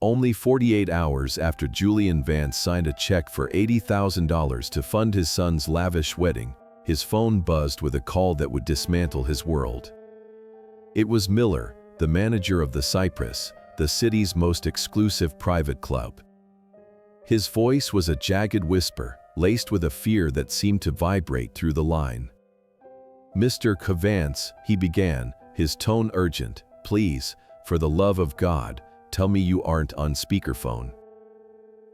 Only 48 hours after Julian Vance signed a check for $80,000 to fund his son's lavish wedding, his phone buzzed with a call that would dismantle his world. It was Miller, the manager of the Cypress, the city's most exclusive private club. His voice was a jagged whisper, laced with a fear that seemed to vibrate through the line. "Mr. Vance," he began, his tone urgent, "please, for the love of God, tell me you aren't on speakerphone.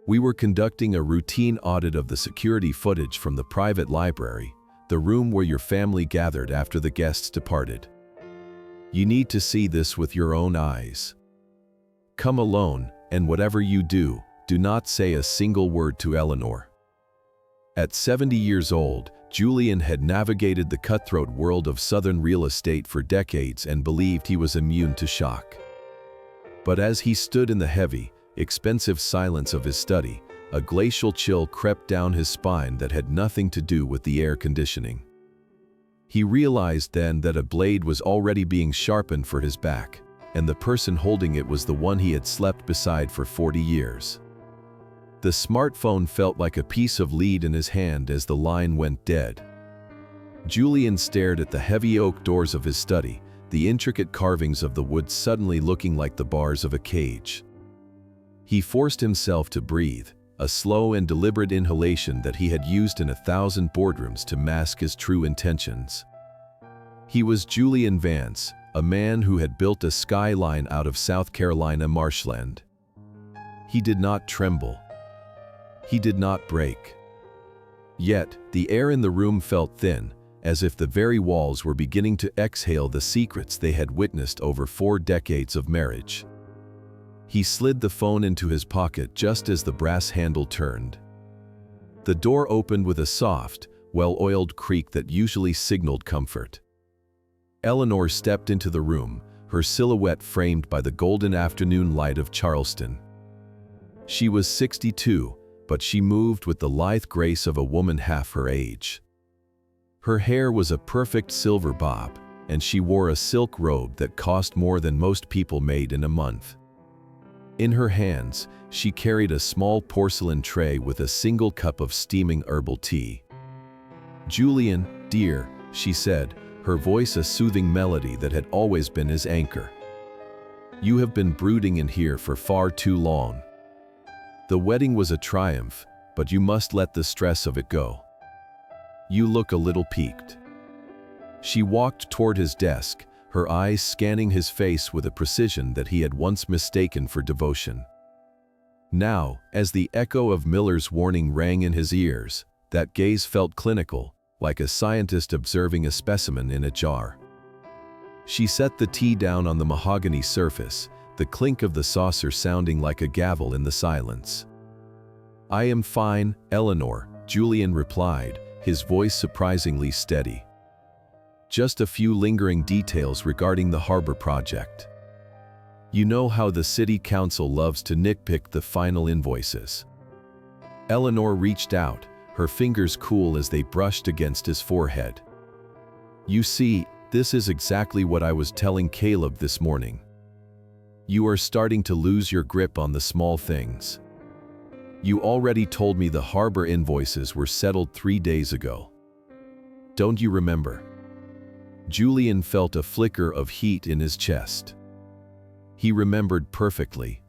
We were conducting a routine audit of the security footage from the private library, the room where your family gathered after the guests departed. You need to see this with your own eyes. Come alone, and whatever you do, do not say a single word to Eleanor." At 70 years old, Julian had navigated the cutthroat world of Southern real estate for decades and believed he was immune to shock. But as he stood in the heavy, expensive silence of his study, a glacial chill crept down his spine that had nothing to do with the air conditioning. He realized then that a blade was already being sharpened for his back, and the person holding it was the one he had slept beside for 40 years. The smartphone felt like a piece of lead in his hand as the line went dead. Julian stared at the heavy oak doors of his study, the intricate carvings of the wood suddenly looking like the bars of a cage. He forced himself to breathe, a slow and deliberate inhalation that he had used in 1,000 boardrooms to mask his true intentions. He was Julian Vance, a man who had built a skyline out of South Carolina marshland. He did not tremble. He did not break. Yet, the air in the room felt thin, as if the very walls were beginning to exhale the secrets they had witnessed over 4 decades of marriage. He slid the phone into his pocket just as the brass handle turned. The door opened with a soft, well-oiled creak that usually signaled comfort. Eleanor stepped into the room, her silhouette framed by the golden afternoon light of Charleston. She was 62, but she moved with the lithe grace of a woman half her age. Her hair was a perfect silver bob, and she wore a silk robe that cost more than most people made in a month. In her hands, she carried a small porcelain tray with a single cup of steaming herbal tea. "Julian, dear," she said, her voice a soothing melody that had always been his anchor. "You have been brooding in here for far too long. The wedding was a triumph, but you must let the stress of it go. You look a little peaked." She walked toward his desk, her eyes scanning his face with a precision that he had once mistaken for devotion. Now, as the echo of Miller's warning rang in his ears, that gaze felt clinical, like a scientist observing a specimen in a jar. She set the tea down on the mahogany surface, the clink of the saucer sounding like a gavel in the silence. "I am fine, Eleanor," Julian replied, his voice surprisingly steady. "Just a few lingering details regarding the harbor project. You know how the city council loves to nitpick the final invoices." Eleanor reached out, her fingers cool as they brushed against his forehead. "You see, this is exactly what I was telling Caleb this morning. You are starting to lose your grip on the small things. You already told me the harbor invoices were settled 3 days ago. Don't you remember?" Julian felt a flicker of heat in his chest. He remembered perfectly.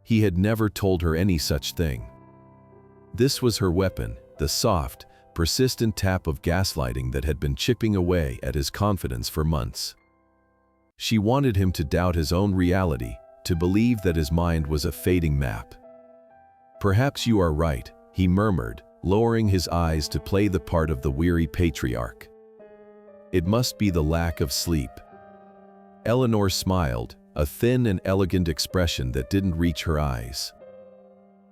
He had never told her any such thing. This was her weapon, the soft, persistent tap of gaslighting that had been chipping away at his confidence for months. She wanted him to doubt his own reality, to believe that his mind was a fading map. "Perhaps you are right," he murmured, lowering his eyes to play the part of the weary patriarch. "It must be the lack of sleep." Eleanor smiled, a thin and elegant expression that didn't reach her eyes.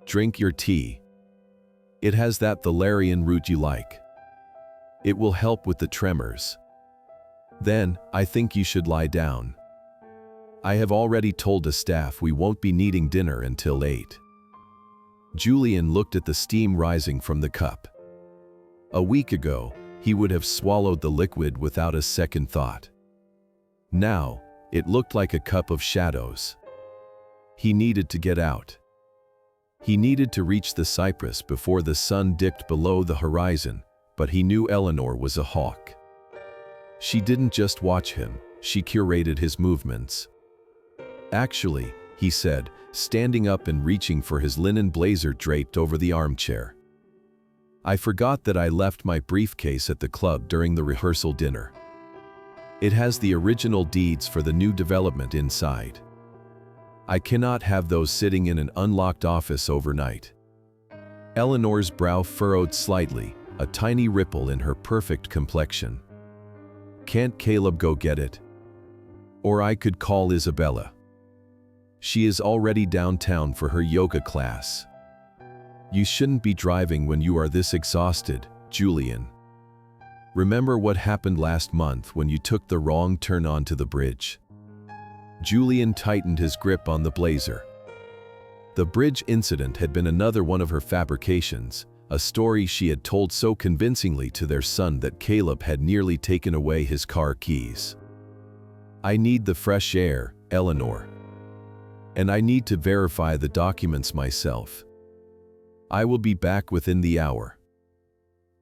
"Drink your tea. It has that valerian root you like. It will help with the tremors. Then, I think you should lie down. I have already told the staff we won't be needing dinner until 8. Julian looked at the steam rising from the cup. A week ago, he would have swallowed the liquid without a second thought. Now, it looked like a cup of shadows. He needed to get out. He needed to reach the cypress before the sun dipped below the horizon, but he knew Eleanor was a hawk. She didn't just watch him, she curated his movements. "Actually," he said, standing up and reaching for his linen blazer draped over the armchair, "I forgot that I left my briefcase at the club during the rehearsal dinner. It has the original deeds for the new development inside. I cannot have those sitting in an unlocked office overnight." Eleanor's brow furrowed slightly, a tiny ripple in her perfect complexion. "Can't Caleb go get it? Or I could call Isabella. She is already downtown for her yoga class." "You shouldn't be driving when you are this exhausted, Julian. Remember what happened last month when you took the wrong turn onto the bridge?" Julian tightened his grip on the blazer. The bridge incident had been another one of her fabrications, a story she had told so convincingly to their son that Caleb had nearly taken away his car keys. "I need the fresh air, Eleanor. And I need to verify the documents myself. I will be back within the hour."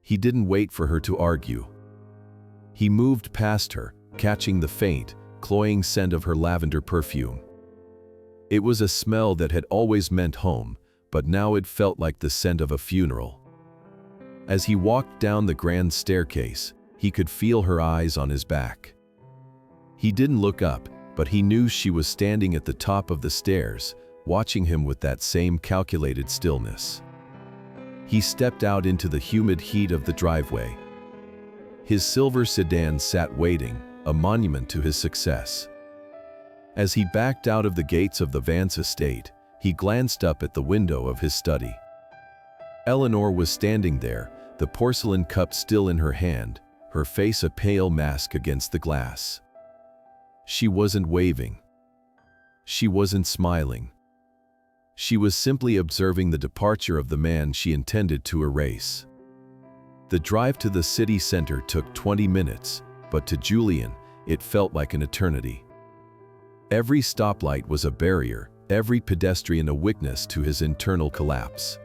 He didn't wait for her to argue. He moved past her, catching the faint, cloying scent of her lavender perfume. It was a smell that had always meant home, but now it felt like the scent of a funeral. As he walked down the grand staircase, he could feel her eyes on his back. He didn't look up, but he knew she was standing at the top of the stairs, watching him with that same calculated stillness. He stepped out into the humid heat of the driveway. His silver sedan sat waiting, a monument to his success. As he backed out of the gates of the Vance estate, he glanced up at the window of his study. Eleanor was standing there, the porcelain cup still in her hand, her face a pale mask against the glass. She wasn't waving. She wasn't smiling. She was simply observing the departure of the man she intended to erase. The drive to the city center took 20 minutes, but to Julian, it felt like an eternity. Every stoplight was a barrier, every pedestrian a witness to his internal collapse.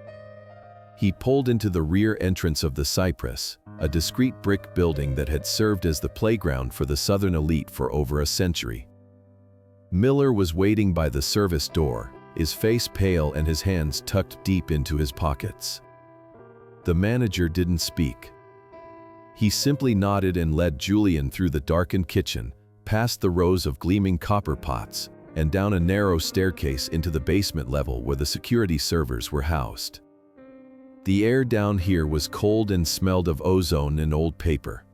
He pulled into the rear entrance of the Cypress, a discreet brick building that had served as the playground for the Southern elite for over a century. Miller was waiting by the service door, his face pale and his hands tucked deep into his pockets. The manager didn't speak. He simply nodded and led Julian through the darkened kitchen, past the rows of gleaming copper pots, and down a narrow staircase into the basement level where the security servers were housed. The air down here was cold and smelled of ozone and old paper.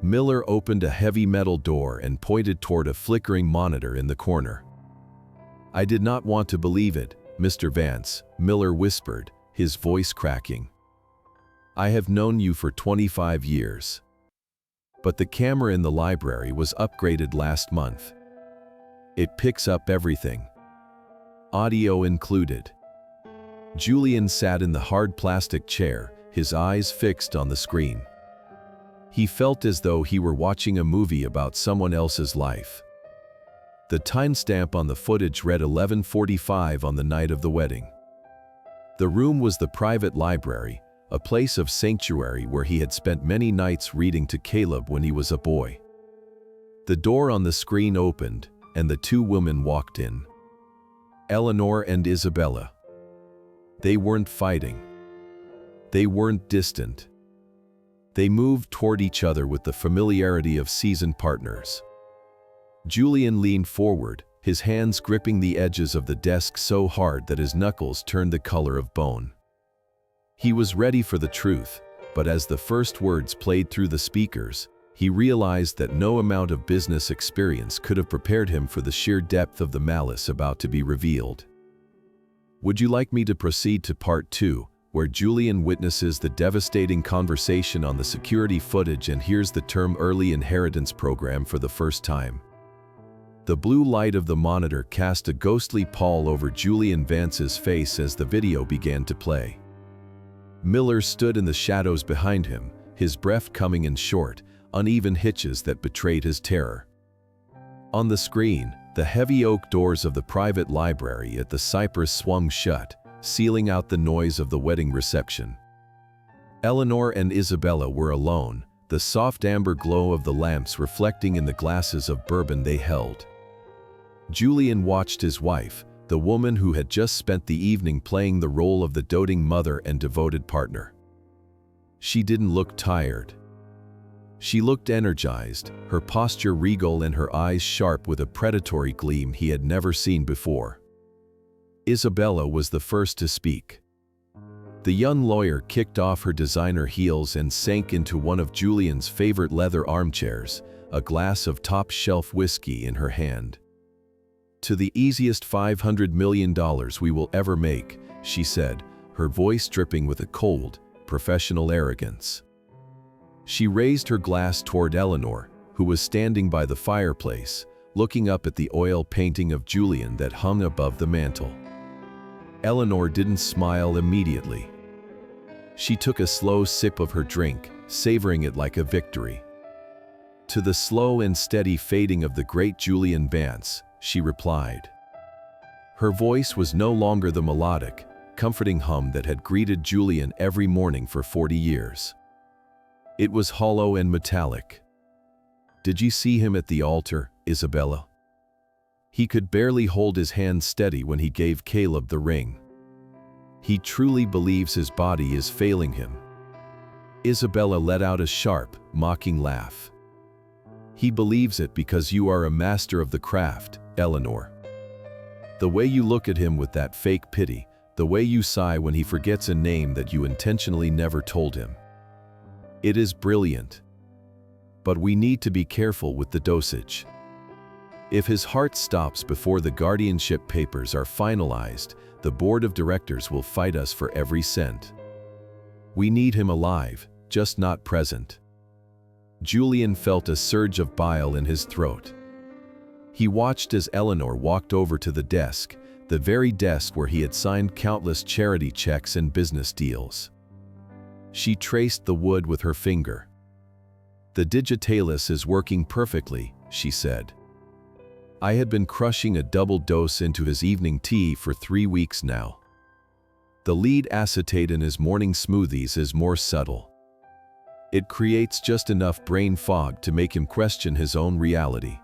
Miller opened a heavy metal door and pointed toward a flickering monitor in the corner. "I did not want to believe it, Mr. Vance," Miller whispered, his voice cracking. "I have known you for 25 years. But the camera in the library was upgraded last month. It picks up everything. Audio included." Julian sat in the hard plastic chair, his eyes fixed on the screen. He felt as though he were watching a movie about someone else's life. The timestamp on the footage read 11:45 on the night of the wedding. The room was the private library, a place of sanctuary where he had spent many nights reading to Caleb when he was a boy. The door on the screen opened, and the two women walked in. Eleanor and Isabella. They weren't fighting. They weren't distant. They moved toward each other with the familiarity of seasoned partners. Julian leaned forward, his hands gripping the edges of the desk so hard that his knuckles turned the color of bone. He was ready for the truth, but as the first words played through the speakers, he realized that no amount of business experience could have prepared him for the sheer depth of the malice about to be revealed. Would you like me to proceed to part 2, where Julian witnesses the devastating conversation on the security footage and hears the term early inheritance program for the first time? The blue light of the monitor cast a ghostly pall over Julian Vance's face as the video began to play. Miller stood in the shadows behind him, his breath coming in short, uneven hitches that betrayed his terror. On the screen, The heavy oak doors of the private library at the Cypress swung shut, sealing out the noise of the wedding reception. Eleanor and Isabella were alone, the soft amber glow of the lamps reflecting in the glasses of bourbon they held. Julian watched his wife, the woman who had just spent the evening playing the role of the doting mother and devoted partner. She didn't look tired. She looked energized, her posture regal and her eyes sharp with a predatory gleam he had never seen before. Isabella was the first to speak. The young lawyer kicked off her designer heels and sank into one of Julian's favorite leather armchairs, a glass of top-shelf whiskey in her hand. "To the easiest $500 million we will ever make," she said, her voice dripping with a cold, professional arrogance. She raised her glass toward Eleanor, who was standing by the fireplace, looking up at the oil painting of Julian that hung above the mantel. Eleanor didn't smile immediately. She took a slow sip of her drink, savoring it like a victory. "To the slow and steady fading of the great Julian Vance," she replied. Her voice was no longer the melodic, comforting hum that had greeted Julian every morning for 40 years. It was hollow and metallic. "Did you see him at the altar, Isabella? He could barely hold his hand steady when he gave Caleb the ring. He truly believes his body is failing him." Isabella let out a sharp, mocking laugh. "He believes it because you are a master of the craft, Eleanor. The way you look at him with that fake pity, the way you sigh when he forgets a name that you intentionally never told him. It is brilliant. But we need to be careful with the dosage. If his heart stops before the guardianship papers are finalized, the board of directors will fight us for every cent. We need him alive, just not present." Julian felt a surge of bile in his throat. He watched as Eleanor walked over to the desk, the very desk where he had signed countless charity checks and business deals. She traced the wood with her finger. "The digitalis is working perfectly," she said. "I had been crushing a double dose into his evening tea for 3 weeks now. The lead acetate in his morning smoothies is more subtle. It creates just enough brain fog to make him question his own reality.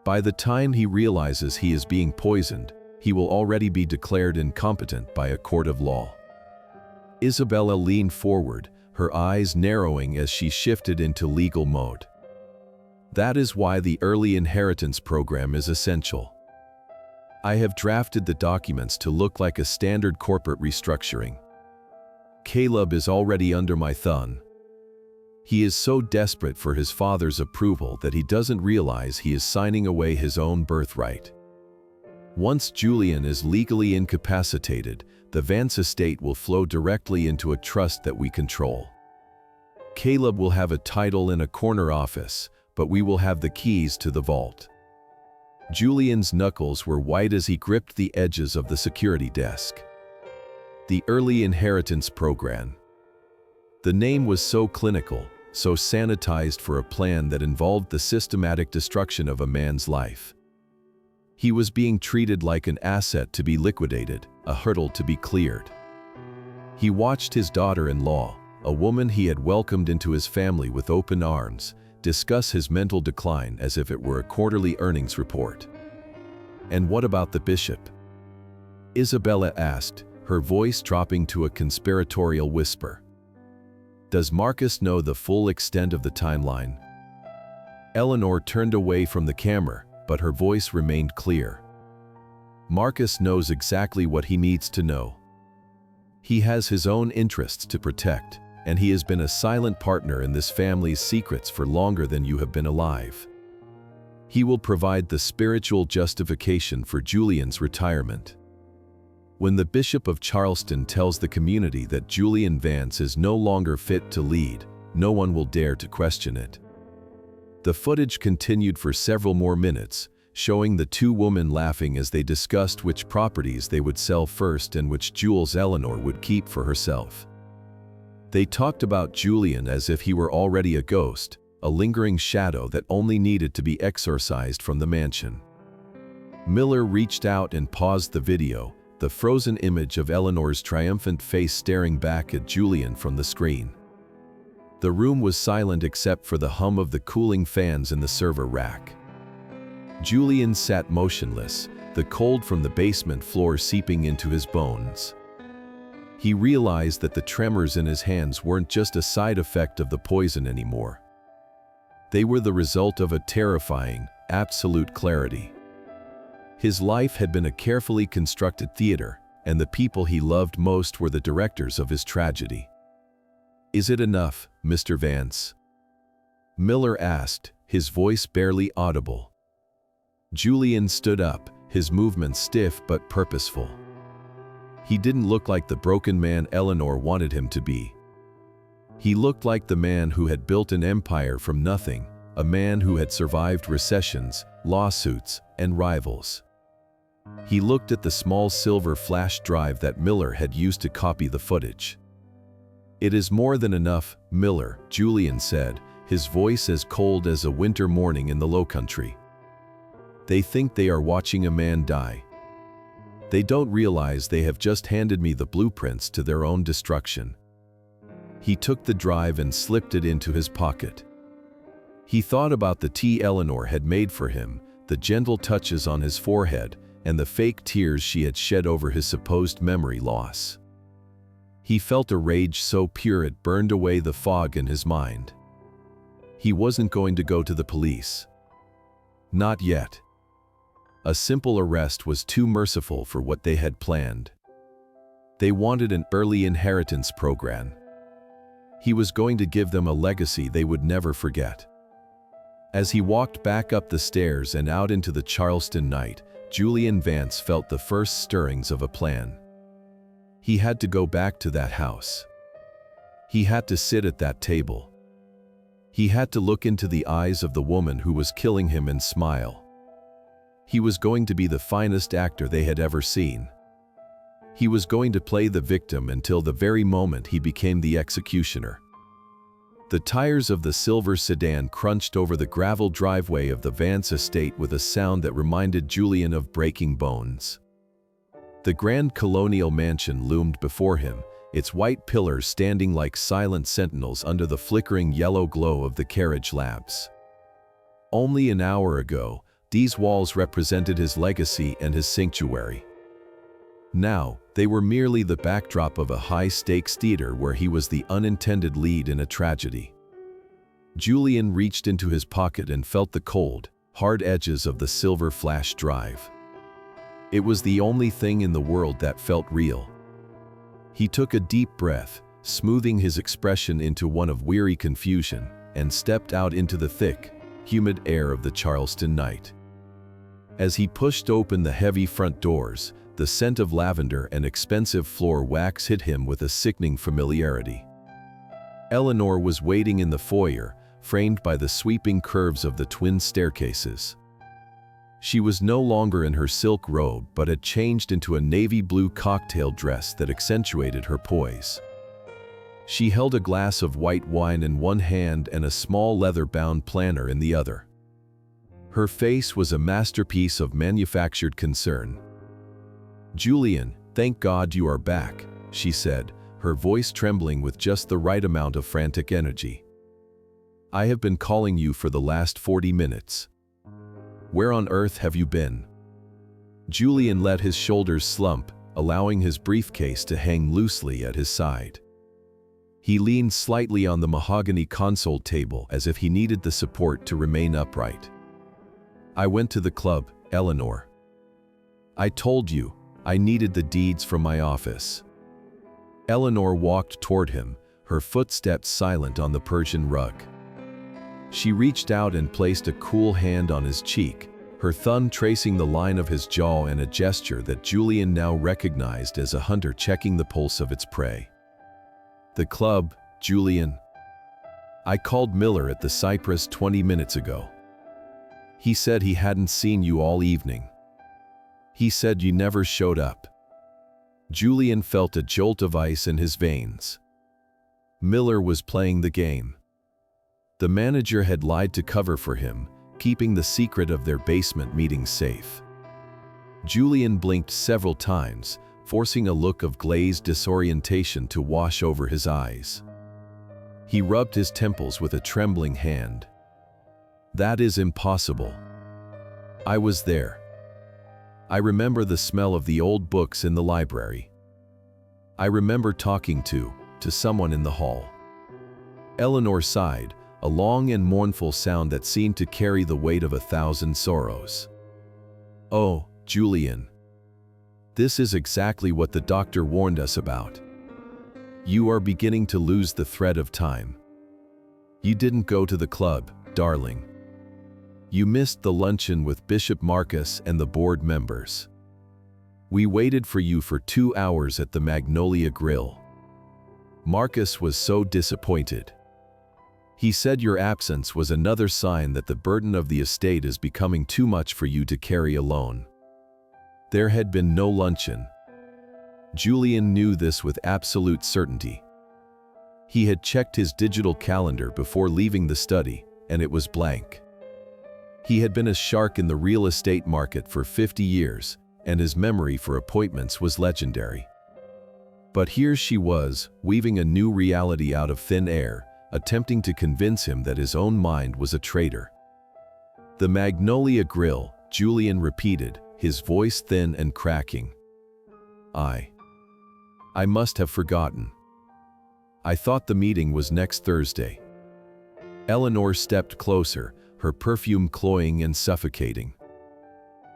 By the time he realizes he is being poisoned, he will already be declared incompetent by a court of law." Isabella leaned forward, her eyes narrowing as she shifted into legal mode. "That is why the early inheritance program is essential. I have drafted the documents to look like a standard corporate restructuring. Caleb is already under my thumb. He is so desperate for his father's approval that he doesn't realize he is signing away his own birthright. Once Julian is legally incapacitated, the Vance estate will flow directly into a trust that we control. Caleb will have a title in a corner office, but we will have the keys to the vault." Julian's knuckles were white as he gripped the edges of the security desk. The Early Inheritance Program. The name was so clinical, so sanitized for a plan that involved the systematic destruction of a man's life. He was being treated like an asset to be liquidated, a hurdle to be cleared. He watched his daughter-in-law, a woman he had welcomed into his family with open arms, discuss his mental decline as if it were a quarterly earnings report. "And what about the bishop?" Isabella asked, her voice dropping to a conspiratorial whisper. "Does Marcus know the full extent of the timeline?" Eleanor turned away from the camera, but her voice remained clear. "Marcus knows exactly what he needs to know. He has his own interests to protect, and he has been a silent partner in this family's secrets for longer than you have been alive. He will provide the spiritual justification for Julian's retirement. When the Bishop of Charleston tells the community that Julian Vance is no longer fit to lead, no one will dare to question it." The footage continued for several more minutes, showing the two women laughing as they discussed which properties they would sell first and which jewels Eleanor would keep for herself. They talked about Julian as if he were already a ghost, a lingering shadow that only needed to be exorcised from the mansion. Miller reached out and paused the video, the frozen image of Eleanor's triumphant face staring back at Julian from the screen. The room was silent except for the hum of the cooling fans in the server rack. Julian sat motionless, the cold from the basement floor seeping into his bones. He realized that the tremors in his hands weren't just a side effect of the poison anymore. They were the result of a terrifying, absolute clarity. His life had been a carefully constructed theater, and the people he loved most were the directors of his tragedy. "Is it enough, Mr. Vance?" Miller asked, his voice barely audible. Julian stood up, his movements stiff but purposeful. He didn't look like the broken man Eleanor wanted him to be. He looked like the man who had built an empire from nothing, a man who had survived recessions, lawsuits, and rivals. He looked at the small silver flash drive that Miller had used to copy the footage. "It is more than enough, Miller," Julian said, his voice as cold as a winter morning in the Lowcountry. "They think they are watching a man die. They don't realize they have just handed me the blueprints to their own destruction." He took the drive and slipped it into his pocket. He thought about the tea Eleanor had made for him, the gentle touches on his forehead, and the fake tears she had shed over his supposed memory loss. He felt a rage so pure it burned away the fog in his mind. He wasn't going to go to the police. Not yet. A simple arrest was too merciful for what they had planned. They wanted an early inheritance program. He was going to give them a legacy they would never forget. As he walked back up the stairs and out into the Charleston night, Julian Vance felt the first stirrings of a plan. He had to go back to that house. He had to sit at that table. He had to look into the eyes of the woman who was killing him and smile. He was going to be the finest actor they had ever seen. He was going to play the victim until the very moment he became the executioner. The tires of the silver sedan crunched over the gravel driveway of the Vance estate with a sound that reminded Julian of breaking bones. The grand colonial mansion loomed before him, its white pillars standing like silent sentinels under the flickering yellow glow of the carriage lamps. Only an hour ago, these walls represented his legacy and his sanctuary. Now, they were merely the backdrop of a high-stakes theater where he was the unintended lead in a tragedy. Julian reached into his pocket and felt the cold, hard edges of the silver flash drive. It was the only thing in the world that felt real. He took a deep breath, smoothing his expression into one of weary confusion, and stepped out into the thick, humid air of the Charleston night. As he pushed open the heavy front doors, the scent of lavender and expensive floor wax hit him with a sickening familiarity. Eleanor was waiting in the foyer, framed by the sweeping curves of the twin staircases. She was no longer in her silk robe but had changed into a navy blue cocktail dress that accentuated her poise. She held a glass of white wine in one hand and a small leather-bound planner in the other. Her face was a masterpiece of manufactured concern. "Julian, thank God you are back," she said, her voice trembling with just the right amount of frantic energy. "I have been calling you for the last 40 minutes. Where on earth have you been?" Julian let his shoulders slump, allowing his briefcase to hang loosely at his side. He leaned slightly on the mahogany console table as if he needed the support to remain upright. "I went to the club, Eleanor. I told you, I needed the deeds from my office." Eleanor walked toward him, her footsteps silent on the Persian rug. She reached out and placed a cool hand on his cheek, her thumb tracing the line of his jaw in a gesture that Julian now recognized as a hunter checking the pulse of its prey. "The club, Julian. I called Miller at the Cypress 20 minutes ago. He said he hadn't seen you all evening. He said you never showed up." Julian felt a jolt of ice in his veins. Miller was playing the game. The manager had lied to cover for him, keeping the secret of their basement meeting safe. Julian blinked several times, forcing a look of glazed disorientation to wash over his eyes. He rubbed his temples with a trembling hand. That is impossible. I was there. I remember the smell of the old books in the library. I remember talking to someone in the hall. Eleanor sighed, a long and mournful sound that seemed to carry the weight of 1,000 sorrows. Oh, Julian. This is exactly what the doctor warned us about. You are beginning to lose the thread of time. You didn't go to the club, darling. You missed the luncheon with Bishop Marcus and the board members. We waited for you for 2 hours at the Magnolia Grill. Marcus was so disappointed. He said your absence was another sign that the burden of the estate is becoming too much for you to carry alone. There had been no luncheon. Julian knew this with absolute certainty. He had checked his digital calendar before leaving the study, and it was blank. He had been a shark in the real estate market for 50 years, and his memory for appointments was legendary. But here she was, weaving a new reality out of thin air, attempting to convince him that his own mind was a traitor. The Magnolia Grill, Julian repeated, his voice thin and cracking. I must have forgotten. I thought the meeting was next Thursday. Eleanor stepped closer, her perfume cloying and suffocating.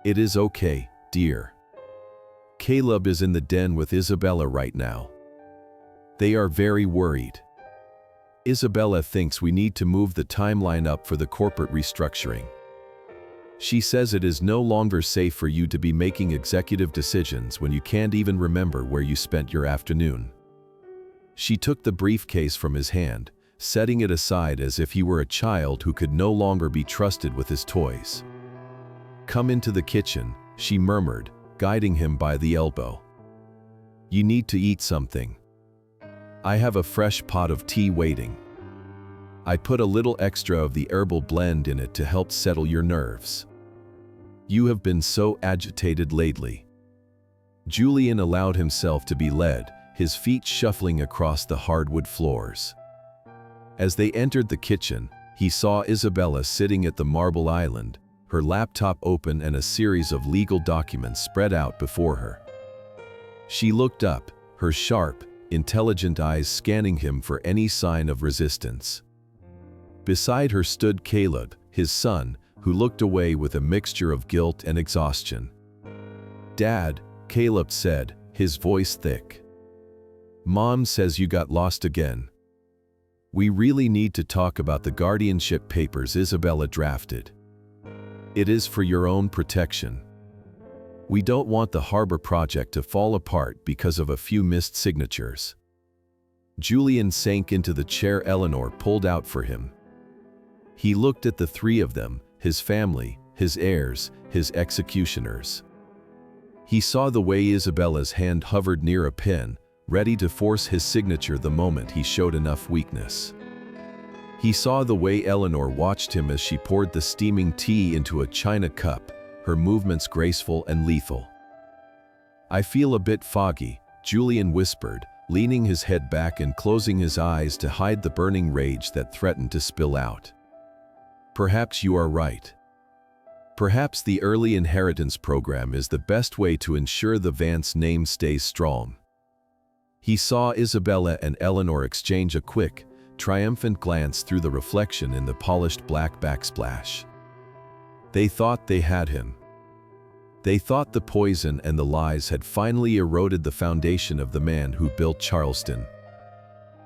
It is okay, dear. Caleb is in the den with Isabella right now. They are very worried. Isabella thinks we need to move the timeline up for the corporate restructuring. She says it is no longer safe for you to be making executive decisions when you can't even remember where you spent your afternoon. She took the briefcase from his hand, setting it aside as if he were a child who could no longer be trusted with his toys. Come into the kitchen, she murmured, guiding him by the elbow. You need to eat something. I have a fresh pot of tea waiting. I put a little extra of the herbal blend in it to help settle your nerves. You have been so agitated lately. Julian allowed himself to be led, his feet shuffling across the hardwood floors. As they entered the kitchen, he saw Isabella sitting at the marble island, her laptop open and a series of legal documents spread out before her. She looked up, her sharp, intelligent eyes scanning him for any sign of resistance. Beside her stood Caleb, his son, who looked away with a mixture of guilt and exhaustion. Dad, Caleb said, his voice thick. Mom says you got lost again. We really need to talk about the guardianship papers Isabella drafted. It is for your own protection. We don't want the harbor project to fall apart because of a few missed signatures. Julian sank into the chair Eleanor pulled out for him. He looked at the three of them, his family, his heirs, his executioners. He saw the way Isabella's hand hovered near a pen, ready to force his signature the moment he showed enough weakness. He saw the way Eleanor watched him as she poured the steaming tea into a china cup, her movements graceful and lethal. I feel a bit foggy, Julian whispered, leaning his head back and closing his eyes to hide the burning rage that threatened to spill out. Perhaps you are right. Perhaps the early inheritance program is the best way to ensure the Vance name stays strong. He saw Isabella and Eleanor exchange a quick, triumphant glance through the reflection in the polished black backsplash. They thought they had him. They thought the poison and the lies had finally eroded the foundation of the man who built Charleston.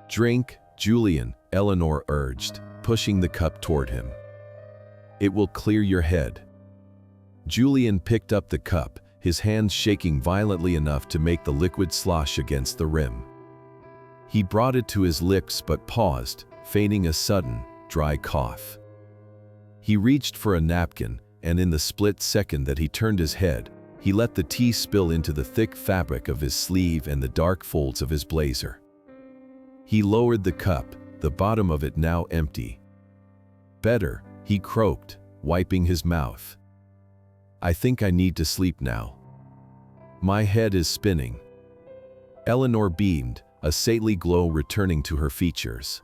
Drink, Julian, Eleanor urged, pushing the cup toward him. It will clear your head. Julian picked up the cup, his hands shaking violently enough to make the liquid slosh against the rim. He brought it to his lips but paused, feigning a sudden, dry cough. He reached for a napkin, and in the split second that he turned his head, he let the tea spill into the thick fabric of his sleeve and the dark folds of his blazer. He lowered the cup, the bottom of it now empty. Better, he croaked, wiping his mouth. I think I need to sleep now. My head is spinning. Eleanor beamed, a saintly glow returning to her features.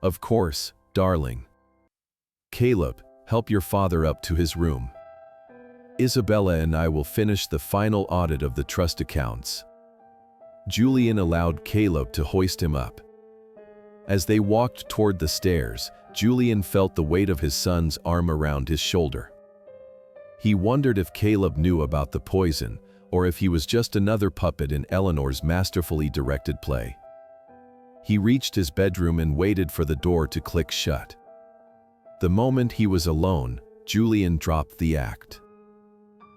Of course, darling. Caleb, help your father up to his room. Isabella and I will finish the final audit of the trust accounts. Julian allowed Caleb to hoist him up. As they walked toward the stairs, Julian felt the weight of his son's arm around his shoulder. He wondered if Caleb knew about the poison, or if he was just another puppet in Eleanor's masterfully directed play. He reached his bedroom and waited for the door to click shut. The moment he was alone, Julian dropped the act.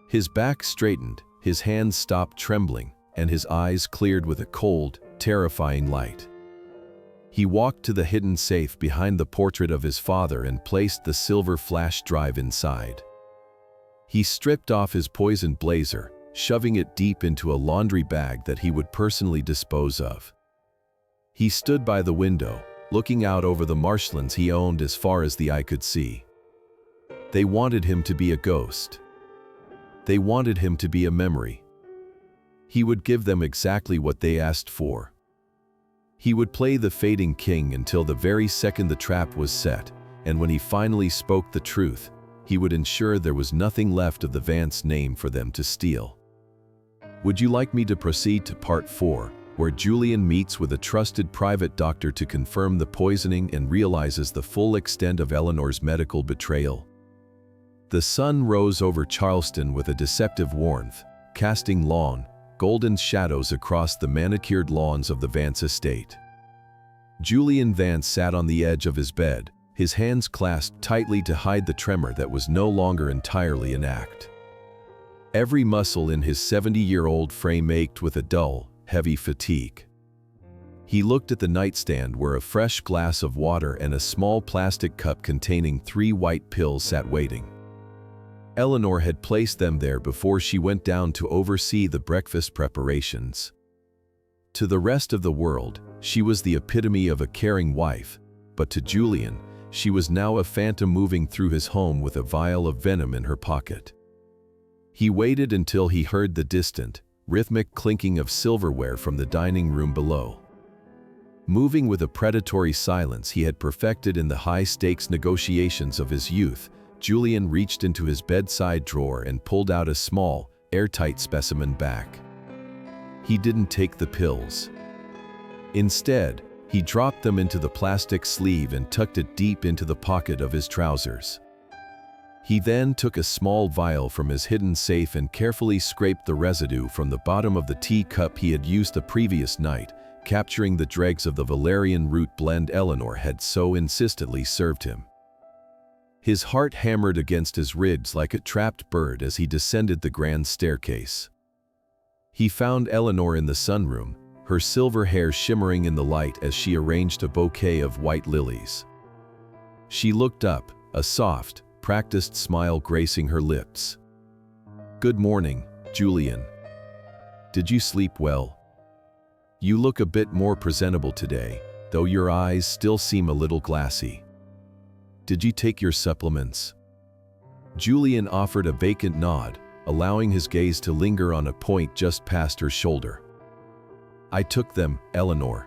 His back straightened, his hands stopped trembling, and his eyes cleared with a cold, terrifying light. He walked to the hidden safe behind the portrait of his father and placed the silver flash drive inside. He stripped off his poisoned blazer, shoving it deep into a laundry bag that he would personally dispose of. He stood by the window, looking out over the marshlands he owned as far as the eye could see. They wanted him to be a ghost. They wanted him to be a memory. He would give them exactly what they asked for. He would play the fading king until the very second the trap was set, and when he finally spoke the truth, he would ensure there was nothing left of the Vance name for them to steal. Would you like me to proceed to part 4, where Julian meets with a trusted private doctor to confirm the poisoning and realizes the full extent of Eleanor's medical betrayal? The sun rose over Charleston with a deceptive warmth, casting long, golden shadows across the manicured lawns of the Vance estate. Julian Vance sat on the edge of his bed, his hands clasped tightly to hide the tremor that was no longer entirely an act. Every muscle in his 70-year-old frame ached with a dull, heavy fatigue. He looked at the nightstand where a fresh glass of water and a small plastic cup containing 3 white pills sat waiting. Eleanor had placed them there before she went down to oversee the breakfast preparations. To the rest of the world, she was the epitome of a caring wife, but to Julian, she was now a phantom moving through his home with a vial of venom in her pocket. He waited until he heard the distant, rhythmic clinking of silverware from the dining room below. Moving with a predatory silence he had perfected in the high-stakes negotiations of his youth, Julian reached into his bedside drawer and pulled out a small, airtight specimen bag. He didn't take the pills. Instead, he dropped them into the plastic sleeve and tucked it deep into the pocket of his trousers. He then took a small vial from his hidden safe and carefully scraped the residue from the bottom of the teacup he had used the previous night, capturing the dregs of the valerian root blend Eleanor had so insistently served him. His heart hammered against his ribs like a trapped bird as he descended the grand staircase. He found Eleanor in the sunroom, her silver hair shimmering in the light as she arranged a bouquet of white lilies. She looked up, a soft, practiced smile gracing her lips. "Good morning, Julian. Did you sleep well? You look a bit more presentable today, though your eyes still seem a little glassy. Did you take your supplements?" Julian offered a vacant nod, allowing his gaze to linger on a point just past her shoulder. "I took them, Eleanor.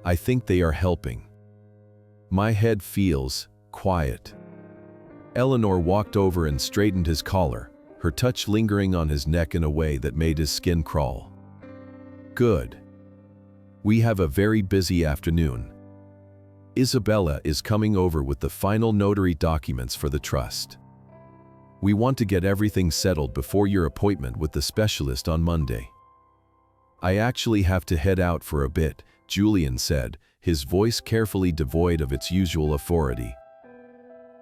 I think they are helping. My head feels quiet." Eleanor walked over and straightened his collar, her touch lingering on his neck in a way that made his skin crawl. "Good. We have a very busy afternoon. Isabella is coming over with the final notary documents for the trust. We want to get everything settled before your appointment with the specialist on Monday." "I actually have to head out for a bit," Julian said, his voice carefully devoid of its usual authority.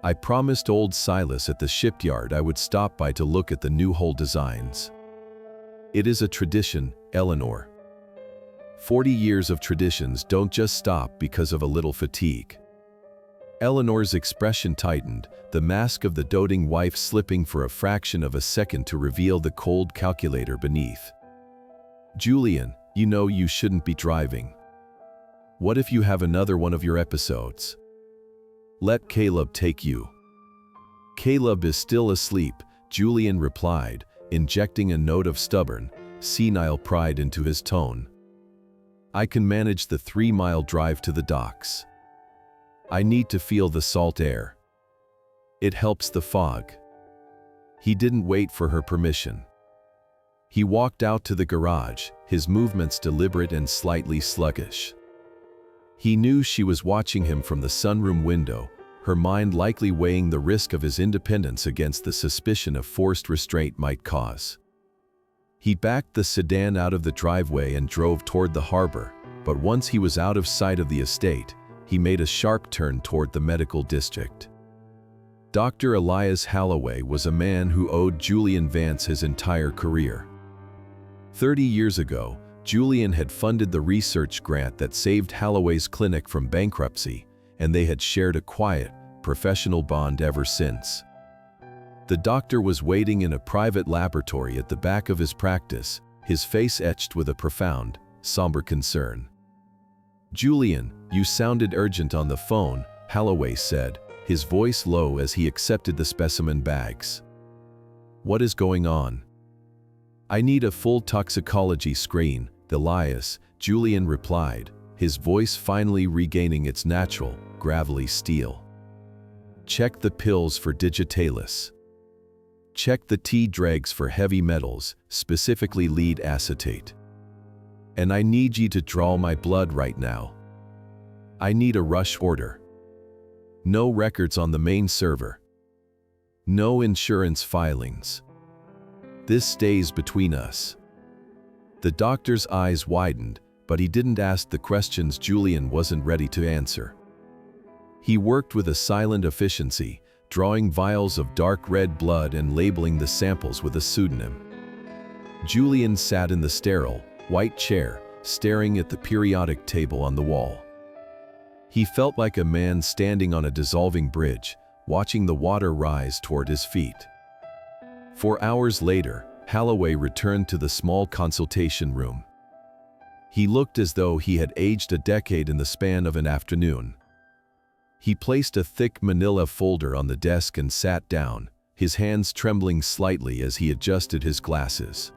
"I promised old Silas at the shipyard I would stop by to look at the new hull designs. It is a tradition, Eleanor. 40 years of traditions don't just stop because of a little fatigue." Eleanor's expression tightened, the mask of the doting wife slipping for a fraction of a second to reveal the cold calculator beneath. "Julian, you know you shouldn't be driving. What if you have another one of your episodes? Let Caleb take you." "Caleb is still asleep," Julian replied, injecting a note of stubborn, senile pride into his tone. "I can manage the 3-mile drive to the docks. I need to feel the salt air. It helps the fog." He didn't wait for her permission. He walked out to the garage, his movements deliberate and slightly sluggish. He knew she was watching him from the sunroom window, her mind likely weighing the risk of his independence against the suspicion of forced restraint might cause. He backed the sedan out of the driveway and drove toward the harbor, but once he was out of sight of the estate, he made a sharp turn toward the medical district. Dr. Elias Holloway was a man who owed Julian Vance his entire career. 30 years ago, Julian had funded the research grant that saved Holloway's clinic from bankruptcy, and they had shared a quiet, professional bond ever since. The doctor was waiting in a private laboratory at the back of his practice, his face etched with a profound, somber concern. "Julian, you sounded urgent on the phone," Holloway said, his voice low as he accepted the specimen bags. "What is going on?" "I need a full toxicology screen, Elias," Julian replied, his voice finally regaining its natural, gravelly steel. "Check the pills for digitalis. Check the T-dregs for heavy metals, specifically lead acetate. And I need you to draw my blood right now. I need a rush order. No records on the main server. No insurance filings. This stays between us." The doctor's eyes widened, but he didn't ask the questions Julian wasn't ready to answer. He worked with a silent efficiency, drawing vials of dark red blood and labeling the samples with a pseudonym. Julian sat in the sterile, white chair, staring at the periodic table on the wall. He felt like a man standing on a dissolving bridge, watching the water rise toward his feet. 4 hours later, Holloway returned to the small consultation room. He looked as though he had aged a decade in the span of an afternoon. He placed a thick manila folder on the desk and sat down, his hands trembling slightly as he adjusted his glasses.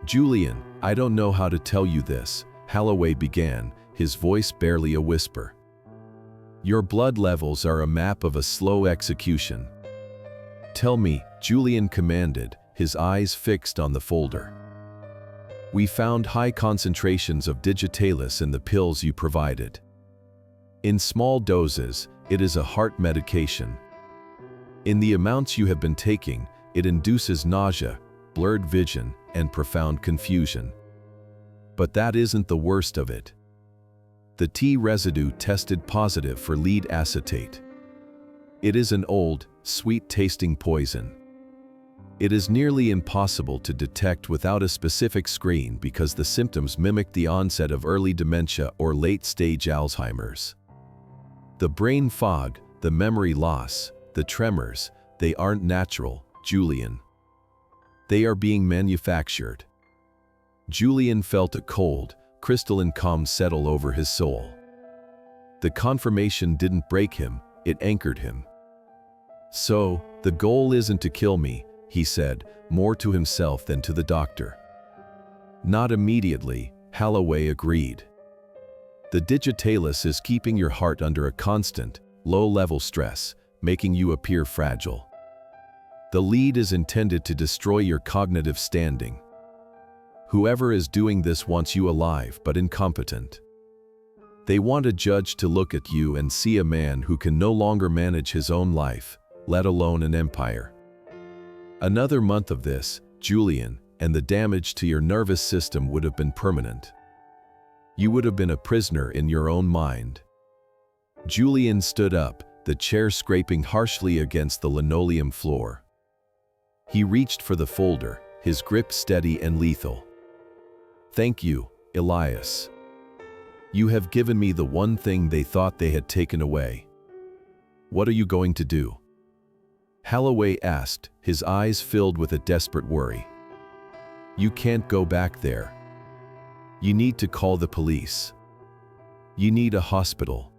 "Julian, I don't know how to tell you this," Holloway began, his voice barely a whisper. "Your blood levels are a map of a slow execution." "Tell me," Julian commanded, his eyes fixed on the folder. "We found high concentrations of digitalis in the pills you provided. In small doses, it is a heart medication. In the amounts you have been taking, it induces nausea, blurred vision, and profound confusion. But that isn't the worst of it. The T residue tested positive for lead acetate. It is an old, sweet-tasting poison. It is nearly impossible to detect without a specific screen because the symptoms mimic the onset of early dementia or late-stage Alzheimer's. The brain fog, the memory loss, the tremors, they aren't natural, Julian. They are being manufactured." Julian felt a cold, crystalline calm settle over his soul. The confirmation didn't break him, it anchored him. "So, the goal isn't to kill me," he said, more to himself than to the doctor. "Not immediately," Holloway agreed. "The digitalis is keeping your heart under a constant, low-level stress, making you appear fragile. The lead is intended to destroy your cognitive standing. Whoever is doing this wants you alive but incompetent. They want a judge to look at you and see a man who can no longer manage his own life, let alone an empire. Another month of this, Julian, and the damage to your nervous system would have been permanent. You would have been a prisoner in your own mind." Julian stood up, the chair scraping harshly against the linoleum floor. He reached for the folder, his grip steady and lethal. "Thank you, Elias. You have given me the one thing they thought they had taken away. What are you going to do?" Holloway asked, his eyes filled with a desperate worry. "You can't go back there. You need to call the police. You need a hospital."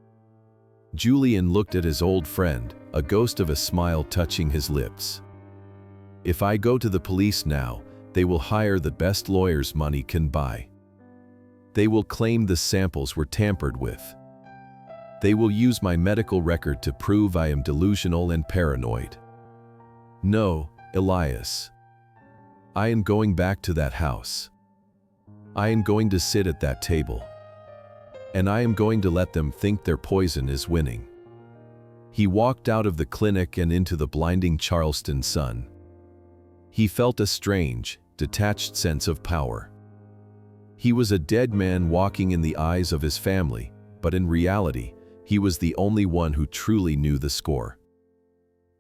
Julian looked at his old friend, a ghost of a smile touching his lips. If I go to the police now, they will hire the best lawyers money can buy. They will claim the samples were tampered with. They will use my medical record to prove I am delusional and paranoid. No, Elias. I am going back to that house. I am going to sit at that table. And I am going to let them think their poison is winning. He walked out of the clinic and into the blinding Charleston sun. He felt a strange, detached sense of power. He was a dead man walking in the eyes of his family, but in reality, he was the only one who truly knew the score.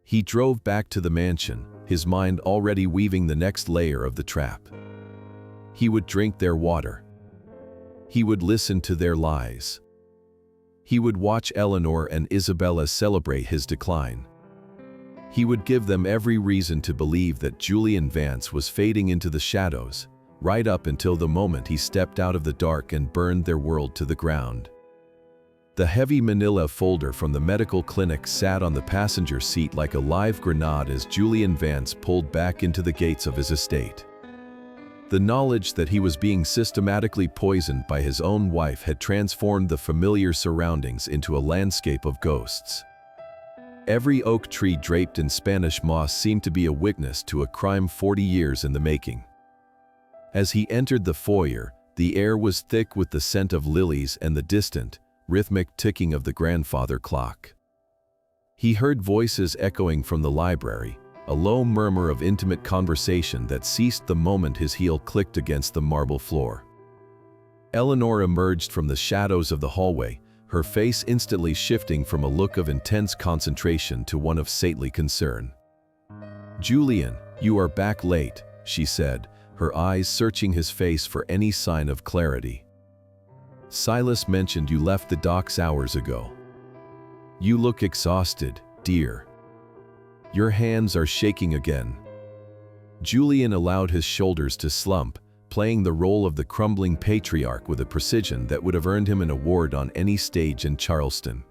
He drove back to the mansion, his mind already weaving the next layer of the trap. He would drink their water. He would listen to their lies. He would watch Eleanor and Isabella celebrate his decline. He would give them every reason to believe that Julian Vance was fading into the shadows, right up until the moment he stepped out of the dark and burned their world to the ground. The heavy manila folder from the medical clinic sat on the passenger seat like a live grenade as Julian Vance pulled back into the gates of his estate. The knowledge that he was being systematically poisoned by his own wife had transformed the familiar surroundings into a landscape of ghosts. Every oak tree draped in Spanish moss seemed to be a witness to a crime 40 years in the making. As he entered the foyer, the air was thick with the scent of lilies and the distant, rhythmic ticking of the grandfather clock. He heard voices echoing from the library, a low murmur of intimate conversation that ceased the moment his heel clicked against the marble floor. Eleanor emerged from the shadows of the hallway, her face instantly shifting from a look of intense concentration to one of saintly concern. "Julian, you are back late," she said, her eyes searching his face for any sign of clarity. "Silas mentioned you left the docks hours ago. You look exhausted, dear. Your hands are shaking again." Julian allowed his shoulders to slump, playing the role of the crumbling patriarch with a precision that would have earned him an award on any stage in Charleston.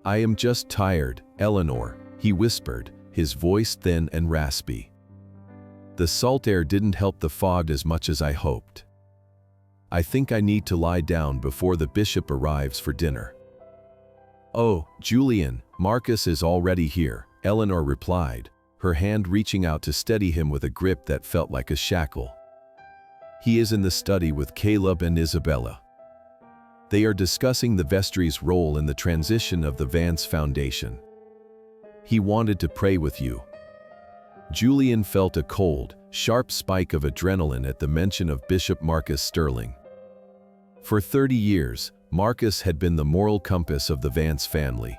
"I am just tired, Eleanor," he whispered, his voice thin and raspy. "The salt air didn't help the fog as much as I hoped. I think I need to lie down before the bishop arrives for dinner." "Oh, Julian, Marcus is already here," Eleanor replied, her hand reaching out to steady him with a grip that felt like a shackle. "He is in the study with Caleb and Isabella. They are discussing the vestry's role in the transition of the Vance Foundation. He wanted to pray with you." Julian felt a cold, sharp spike of adrenaline at the mention of Bishop Marcus Sterling. For 30 years, Marcus had been the moral compass of the Vance family.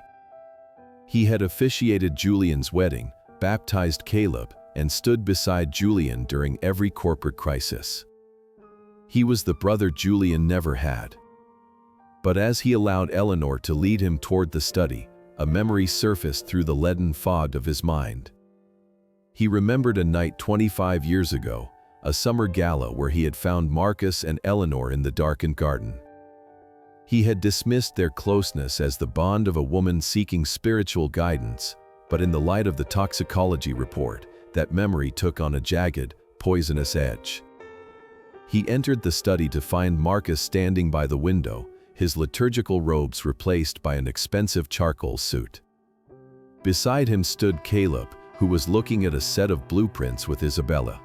He had officiated Julian's wedding, baptized Caleb, and stood beside Julian during every corporate crisis. He was the brother Julian never had. But as he allowed Eleanor to lead him toward the study, a memory surfaced through the leaden fog of his mind. He remembered a night 25 years ago, a summer gala where he had found Marcus and Eleanor in the darkened garden. He had dismissed their closeness as the bond of a woman seeking spiritual guidance, but in the light of the toxicology report, that memory took on a jagged, poisonous edge. He entered the study to find Marcus standing by the window, his liturgical robes replaced by an expensive charcoal suit. Beside him stood Caleb, who was looking at a set of blueprints with Isabella.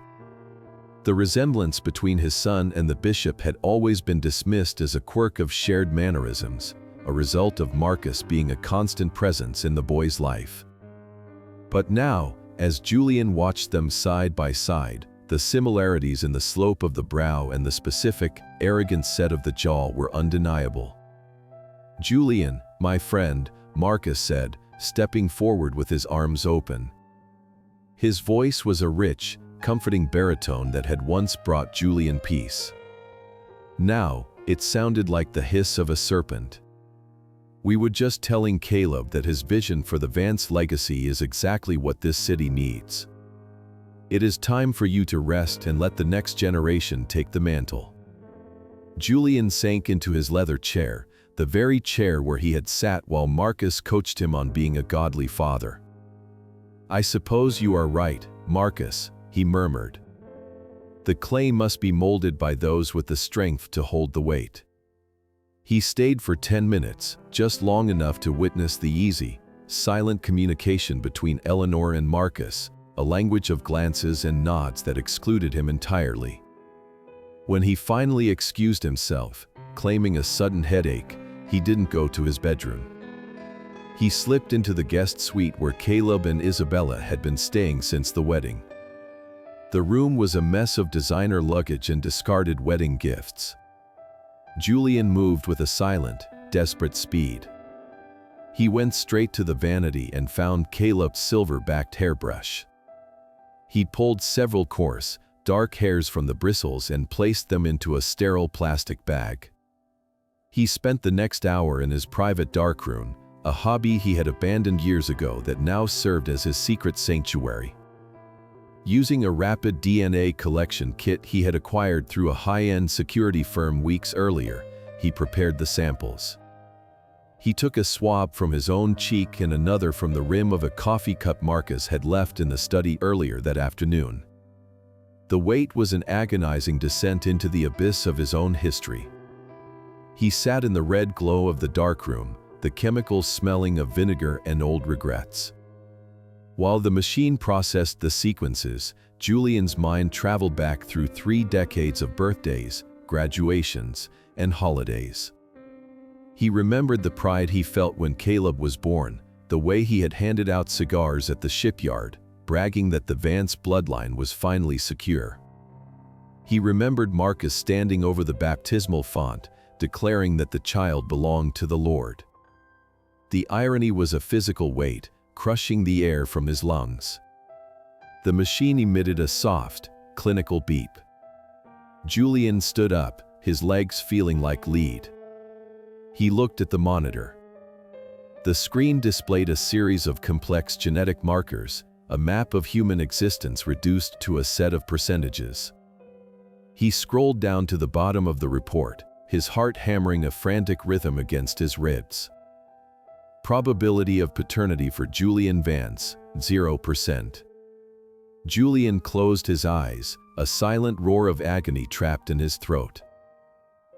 The resemblance between his son and the bishop had always been dismissed as a quirk of shared mannerisms, a result of Marcus being a constant presence in the boy's life. But now, as Julian watched them side by side, the similarities in the slope of the brow and the specific, arrogant set of the jaw were undeniable. "Julian, my friend," Marcus said, stepping forward with his arms open. His voice was a rich, comforting baritone that had once brought Julian peace. Now, it sounded like the hiss of a serpent. "We were just telling Caleb that his vision for the Vance legacy is exactly what this city needs. It is time for you to rest and let the next generation take the mantle." Julian sank into his leather chair, the very chair where he had sat while Marcus coached him on being a godly father. "I suppose you are right, Marcus," he murmured. "The clay must be molded by those with the strength to hold the weight." He stayed for 10 minutes, just long enough to witness the easy, silent communication between Eleanor and Marcus, a language of glances and nods that excluded him entirely. When he finally excused himself, claiming a sudden headache, he didn't go to his bedroom. He slipped into the guest suite where Caleb and Isabella had been staying since the wedding. The room was a mess of designer luggage and discarded wedding gifts. Julian moved with a silent, desperate speed. He went straight to the vanity and found Caleb's silver-backed hairbrush. He pulled several coarse, dark hairs from the bristles and placed them into a sterile plastic bag. He spent the next hour in his private darkroom, a hobby he had abandoned years ago that now served as his secret sanctuary. Using a rapid DNA collection kit he had acquired through a high-end security firm weeks earlier, he prepared the samples. He took a swab from his own cheek and another from the rim of a coffee cup Marcus had left in the study earlier that afternoon. The wait was an agonizing descent into the abyss of his own history. He sat in the red glow of the darkroom, the chemicals smelling of vinegar and old regrets. While the machine processed the sequences, Julian's mind traveled back through 3 decades of birthdays, graduations, and holidays. He remembered the pride he felt when Caleb was born, the way he had handed out cigars at the shipyard, bragging that the Vance bloodline was finally secure. He remembered Marcus standing over the baptismal font, declaring that the child belonged to the Lord. The irony was a physical weight, crushing the air from his lungs. The machine emitted a soft, clinical beep. Julian stood up, his legs feeling like lead. He looked at the monitor. The screen displayed a series of complex genetic markers, a map of human existence reduced to a set of percentages. He scrolled down to the bottom of the report, his heart hammering a frantic rhythm against his ribs. Probability of paternity for Julian Vance, 0%. Julian closed his eyes, a silent roar of agony trapped in his throat.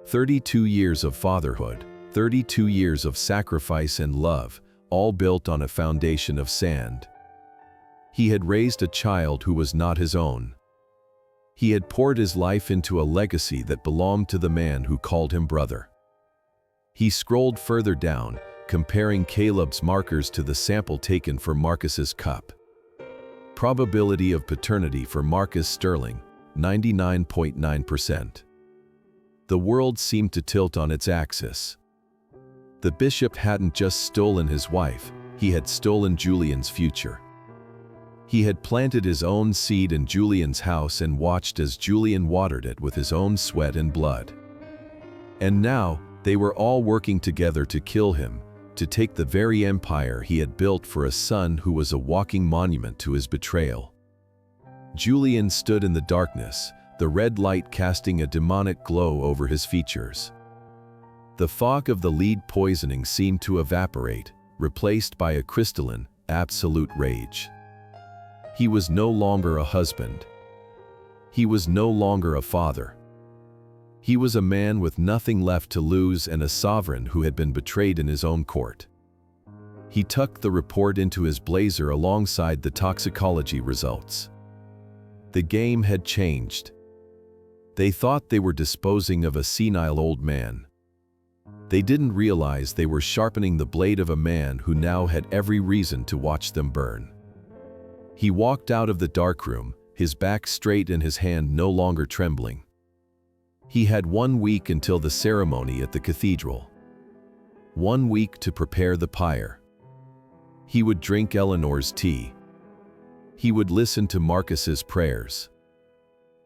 32 years of fatherhood, 32 years of sacrifice and love, all built on a foundation of sand. He had raised a child who was not his own. He had poured his life into a legacy that belonged to the man who called him brother. He scrolled further down, comparing Caleb's markers to the sample taken for Marcus's cup. Probability of paternity for Marcus Sterling, 99.9%. The world seemed to tilt on its axis. The bishop hadn't just stolen his wife, he had stolen Julian's future. He had planted his own seed in Julian's house and watched as Julian watered it with his own sweat and blood. And now, they were all working together to kill him, to take the very empire he had built for a son who was a walking monument to his betrayal. Julian stood in the darkness, the red light casting a demonic glow over his features. The fog of the lead poisoning seemed to evaporate, replaced by a crystalline, absolute rage. He was no longer a husband. He was no longer a father. He was a man with nothing left to lose and a sovereign who had been betrayed in his own court. He tucked the report into his blazer alongside the toxicology results. The game had changed. They thought they were disposing of a senile old man. They didn't realize they were sharpening the blade of a man who now had every reason to watch them burn. He walked out of the darkroom, his back straight and his hand no longer trembling. He had 1 week until the ceremony at the cathedral. 1 week to prepare the pyre. He would drink Eleanor's tea. He would listen to Marcus's prayers.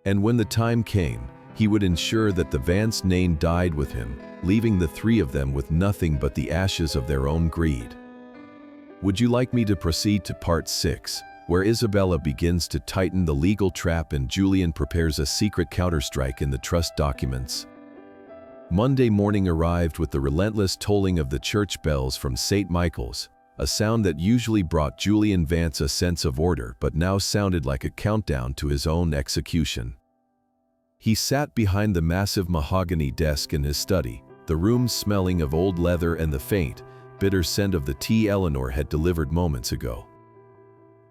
And when the time came, he would ensure that the Vance name died with him, leaving the 3 of them with nothing but the ashes of their own greed. Would you like me to proceed to part 6, where Isabella begins to tighten the legal trap and Julian prepares a secret counterstrike in the trust documents? Monday morning arrived with the relentless tolling of the church bells from St. Michael's, a sound that usually brought Julian Vance a sense of order but now sounded like a countdown to his own execution. He sat behind the massive mahogany desk in his study, the room smelling of old leather and the faint, bitter scent of the tea Eleanor had delivered moments ago.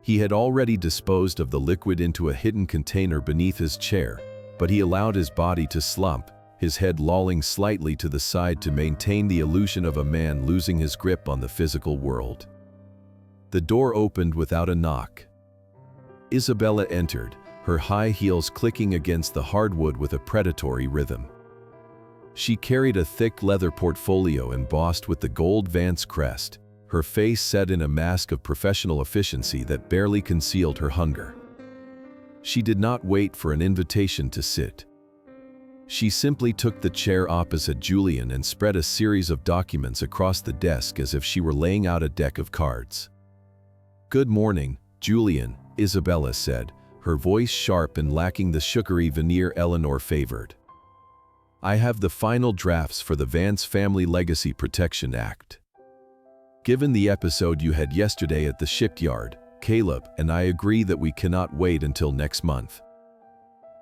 He had already disposed of the liquid into a hidden container beneath his chair, but he allowed his body to slump, his head lolling slightly to the side to maintain the illusion of a man losing his grip on the physical world. The door opened without a knock. Isabella entered, her high heels clicking against the hardwood with a predatory rhythm. She carried a thick leather portfolio embossed with the gold Vance crest, her face set in a mask of professional efficiency that barely concealed her hunger. She did not wait for an invitation to sit. She simply took the chair opposite Julian and spread a series of documents across the desk as if she were laying out a deck of cards. "Good morning, Julian," Isabella said, her voice sharp and lacking the sugary veneer Eleanor favored. "I have the final drafts for the Vance Family Legacy Protection Act. Given the episode you had yesterday at the shipyard, Caleb and I agree that we cannot wait until next month.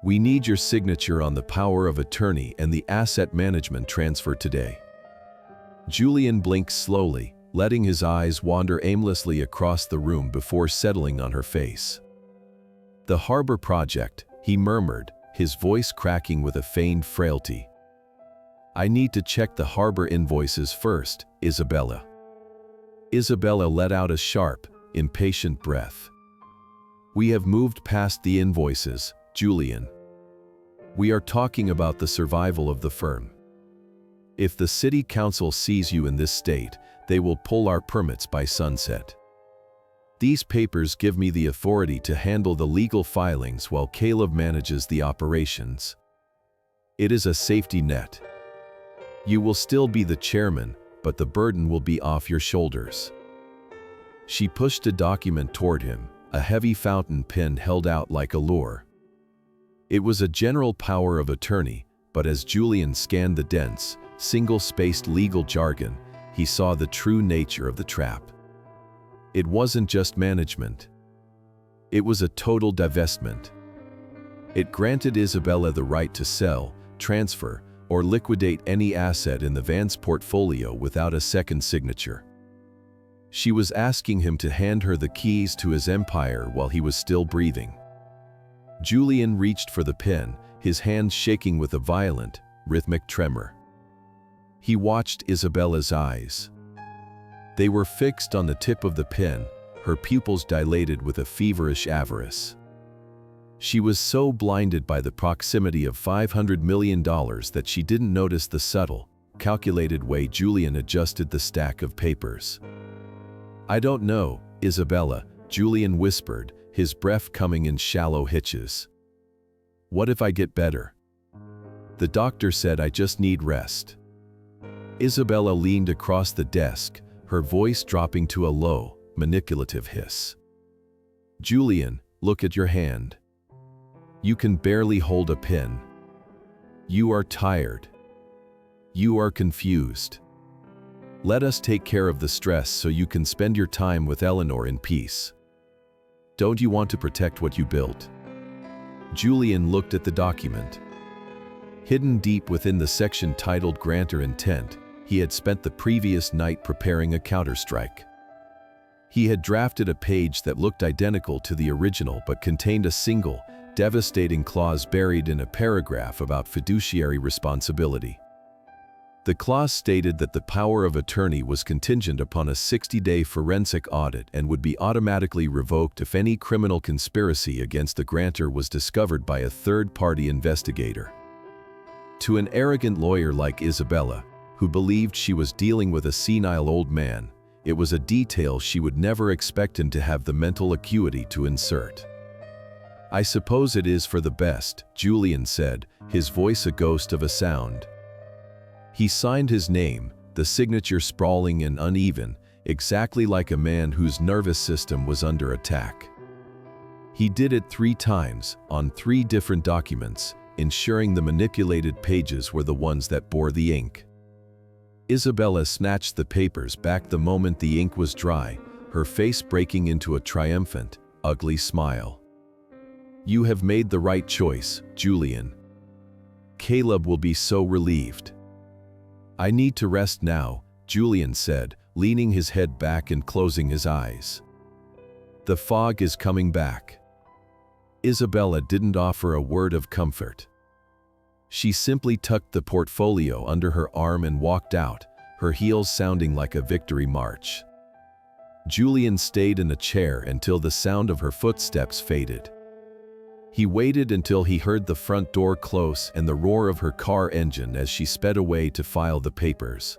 We need your signature on the power of attorney and the asset management transfer today." Julian blinked slowly, letting his eyes wander aimlessly across the room before settling on her face. "The harbor project," he murmured, his voice cracking with a feigned frailty. "I need to check the harbor invoices first, Isabella." Isabella let out a sharp, impatient breath. "We have moved past the invoices, Julian. We are talking about the survival of the firm. If the city council sees you in this state, they will pull our permits by sunset. These papers give me the authority to handle the legal filings while Caleb manages the operations. It is a safety net. You will still be the chairman, but the burden will be off your shoulders." She pushed a document toward him, a heavy fountain pen held out like a lure. It was a general power of attorney, but as Julian scanned the dense, single-spaced legal jargon, he saw the true nature of the trap. It wasn't just management. It was a total divestment. It granted Isabella the right to sell, transfer, or liquidate any asset in the Vance portfolio without a second signature. She was asking him to hand her the keys to his empire while he was still breathing. Julian reached for the pen, his hands shaking with a violent, rhythmic tremor. He watched Isabella's eyes. They were fixed on the tip of the pen, her pupils dilated with a feverish avarice. She was so blinded by the proximity of $500 million that she didn't notice the subtle, calculated way Julian adjusted the stack of papers. "I don't know, Isabella," Julian whispered, his breath coming in shallow hitches. "What if I get better? The doctor said I just need rest." Isabella leaned across the desk, her voice dropping to a low, manipulative hiss. "Julian, look at your hand. You can barely hold a pen. You are tired. You are confused. Let us take care of the stress so you can spend your time with Eleanor in peace. Don't you want to protect what you built?" Julian looked at the document. Hidden deep within the section titled Grantor Intent, he had spent the previous night preparing a counterstrike. He had drafted a page that looked identical to the original but contained a single, devastating clause buried in a paragraph about fiduciary responsibility. The clause stated that the power of attorney was contingent upon a 60-day forensic audit and would be automatically revoked if any criminal conspiracy against the grantor was discovered by a third-party investigator. To an arrogant lawyer like Isabella, who believed she was dealing with a senile old man, it was a detail she would never expect him to have the mental acuity to insert. "I suppose it is for the best," Julian said, his voice a ghost of a sound. He signed his name, the signature sprawling and uneven, exactly like a man whose nervous system was under attack. He did it 3 times, on 3 different documents, ensuring the manipulated pages were the ones that bore the ink. Isabella snatched the papers back the moment the ink was dry, her face breaking into a triumphant, ugly smile. "You have made the right choice, Julian. Caleb will be so relieved." "I need to rest now," Julian said, leaning his head back and closing his eyes. "The fog is coming back." Isabella didn't offer a word of comfort. She simply tucked the portfolio under her arm and walked out, her heels sounding like a victory march. Julian stayed in a chair until the sound of her footsteps faded. He waited until he heard the front door close and the roar of her car engine as she sped away to file the papers.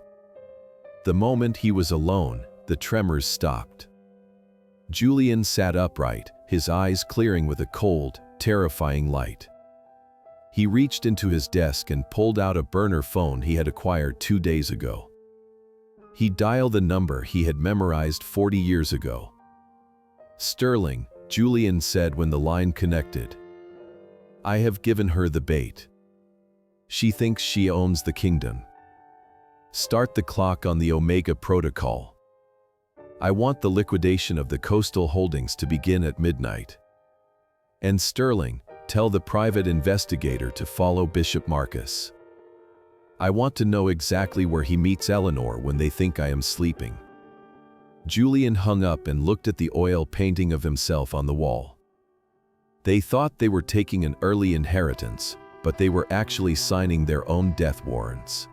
The moment he was alone, the tremors stopped. Julian sat upright, his eyes clearing with a cold, terrifying light. He reached into his desk and pulled out a burner phone he had acquired 2 days ago. He dialed the number he had memorized 40 years ago. "Sterling," Julian said when the line connected. "I have given her the bait. She thinks she owns the kingdom. Start the clock on the Omega Protocol. I want the liquidation of the Coastal Holdings to begin at midnight. And Sterling, tell the private investigator to follow Bishop Marcus. I want to know exactly where he meets Eleanor when they think I am sleeping." Julian hung up and looked at the oil painting of himself on the wall. They thought they were taking an early inheritance, but they were actually signing their own death warrants.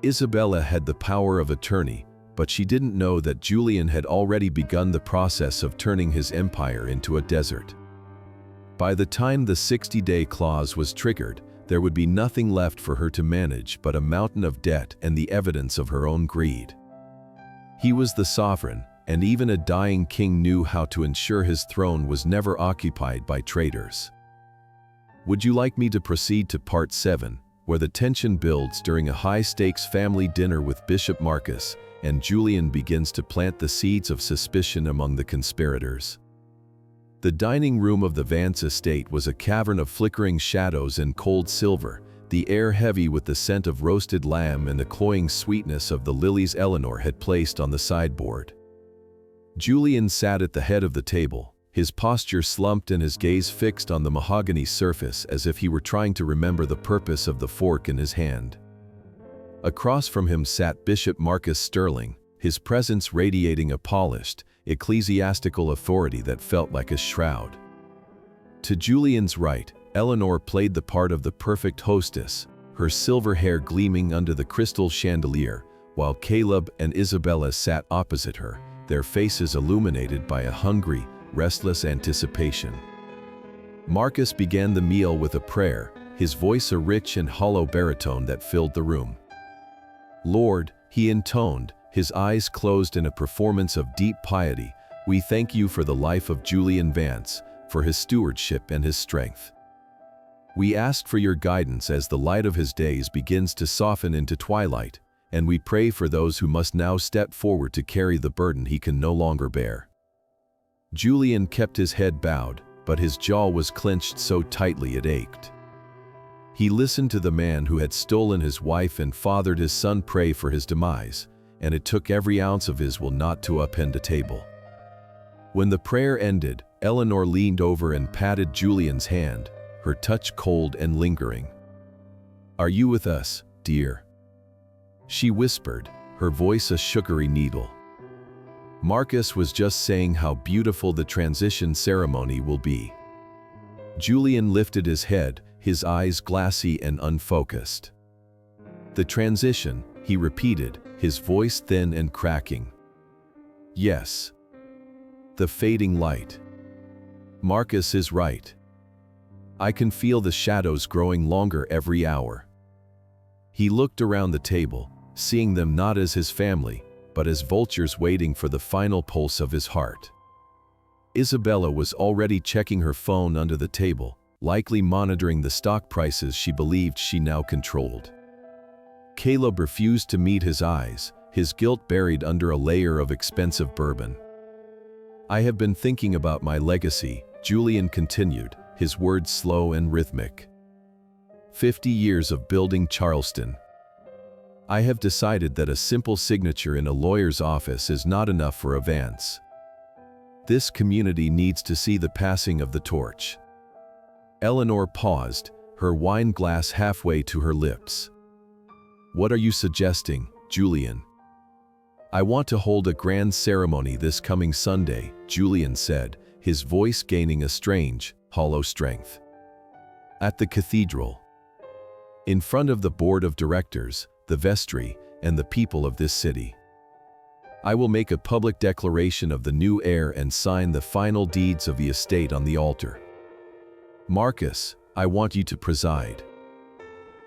Isabella had the power of attorney, but she didn't know that Julian had already begun the process of turning his empire into a desert. By the time the 60-day clause was triggered, there would be nothing left for her to manage but a mountain of debt and the evidence of her own greed. He was the sovereign, and even a dying king knew how to ensure his throne was never occupied by traitors. Would you like me to proceed to Part 7, where the tension builds during a high-stakes family dinner with Bishop Marcus, and Julian begins to plant the seeds of suspicion among the conspirators? The dining room of the Vance estate was a cavern of flickering shadows and cold silver, the air heavy with the scent of roasted lamb and the cloying sweetness of the lilies Eleanor had placed on the sideboard. Julian sat at the head of the table, his posture slumped and his gaze fixed on the mahogany surface as if he were trying to remember the purpose of the fork in his hand. Across from him sat Bishop Marcus Sterling, his presence radiating a polished, ecclesiastical authority that felt like a shroud. To Julian's right, Eleanor played the part of the perfect hostess, her silver hair gleaming under the crystal chandelier, while Caleb and Isabella sat opposite her, their faces illuminated by a hungry, restless anticipation. Marcus began the meal with a prayer, his voice a rich and hollow baritone that filled the room. "Lord," he intoned, his eyes closed in a performance of deep piety, "we thank you for the life of Julian Vance, for his stewardship and his strength. We ask for your guidance as the light of his days begins to soften into twilight, and we pray for those who must now step forward to carry the burden he can no longer bear." Julian kept his head bowed, but his jaw was clenched so tightly it ached. He listened to the man who had stolen his wife and fathered his son pray for his demise, and it took every ounce of his will not to upend a table. When the prayer ended, Eleanor leaned over and patted Julian's hand, her touch cold and lingering. "Are you with us, dear?" she whispered, her voice a sugary needle. Marcus was just saying how beautiful the transition ceremony will be. Julian lifted his head, his eyes glassy and unfocused. "The transition," he repeated, his voice thin and cracking. "Yes. The fading light. Marcus is right. I can feel the shadows growing longer every hour." He looked around the table, seeing them not as his family, but as vultures waiting for the final pulse of his heart. Isabella was already checking her phone under the table, likely monitoring the stock prices she believed she now controlled. Caleb refused to meet his eyes, his guilt buried under a layer of expensive bourbon. "I have been thinking about my legacy," Julian continued, his words slow and rhythmic. 50 years of building Charleston. I have decided that a simple signature in a lawyer's office is not enough for a Vance. This community needs to see the passing of the torch." Eleanor paused, her wine glass halfway to her lips. "What are you suggesting, Julian?" "I want to hold a grand ceremony this coming Sunday," Julian said, his voice gaining a strange, hollow strength. "At the cathedral. In front of the board of directors, the vestry, and the people of this city. I will make a public declaration of the new heir and sign the final deeds of the estate on the altar. Marcus, I want you to preside.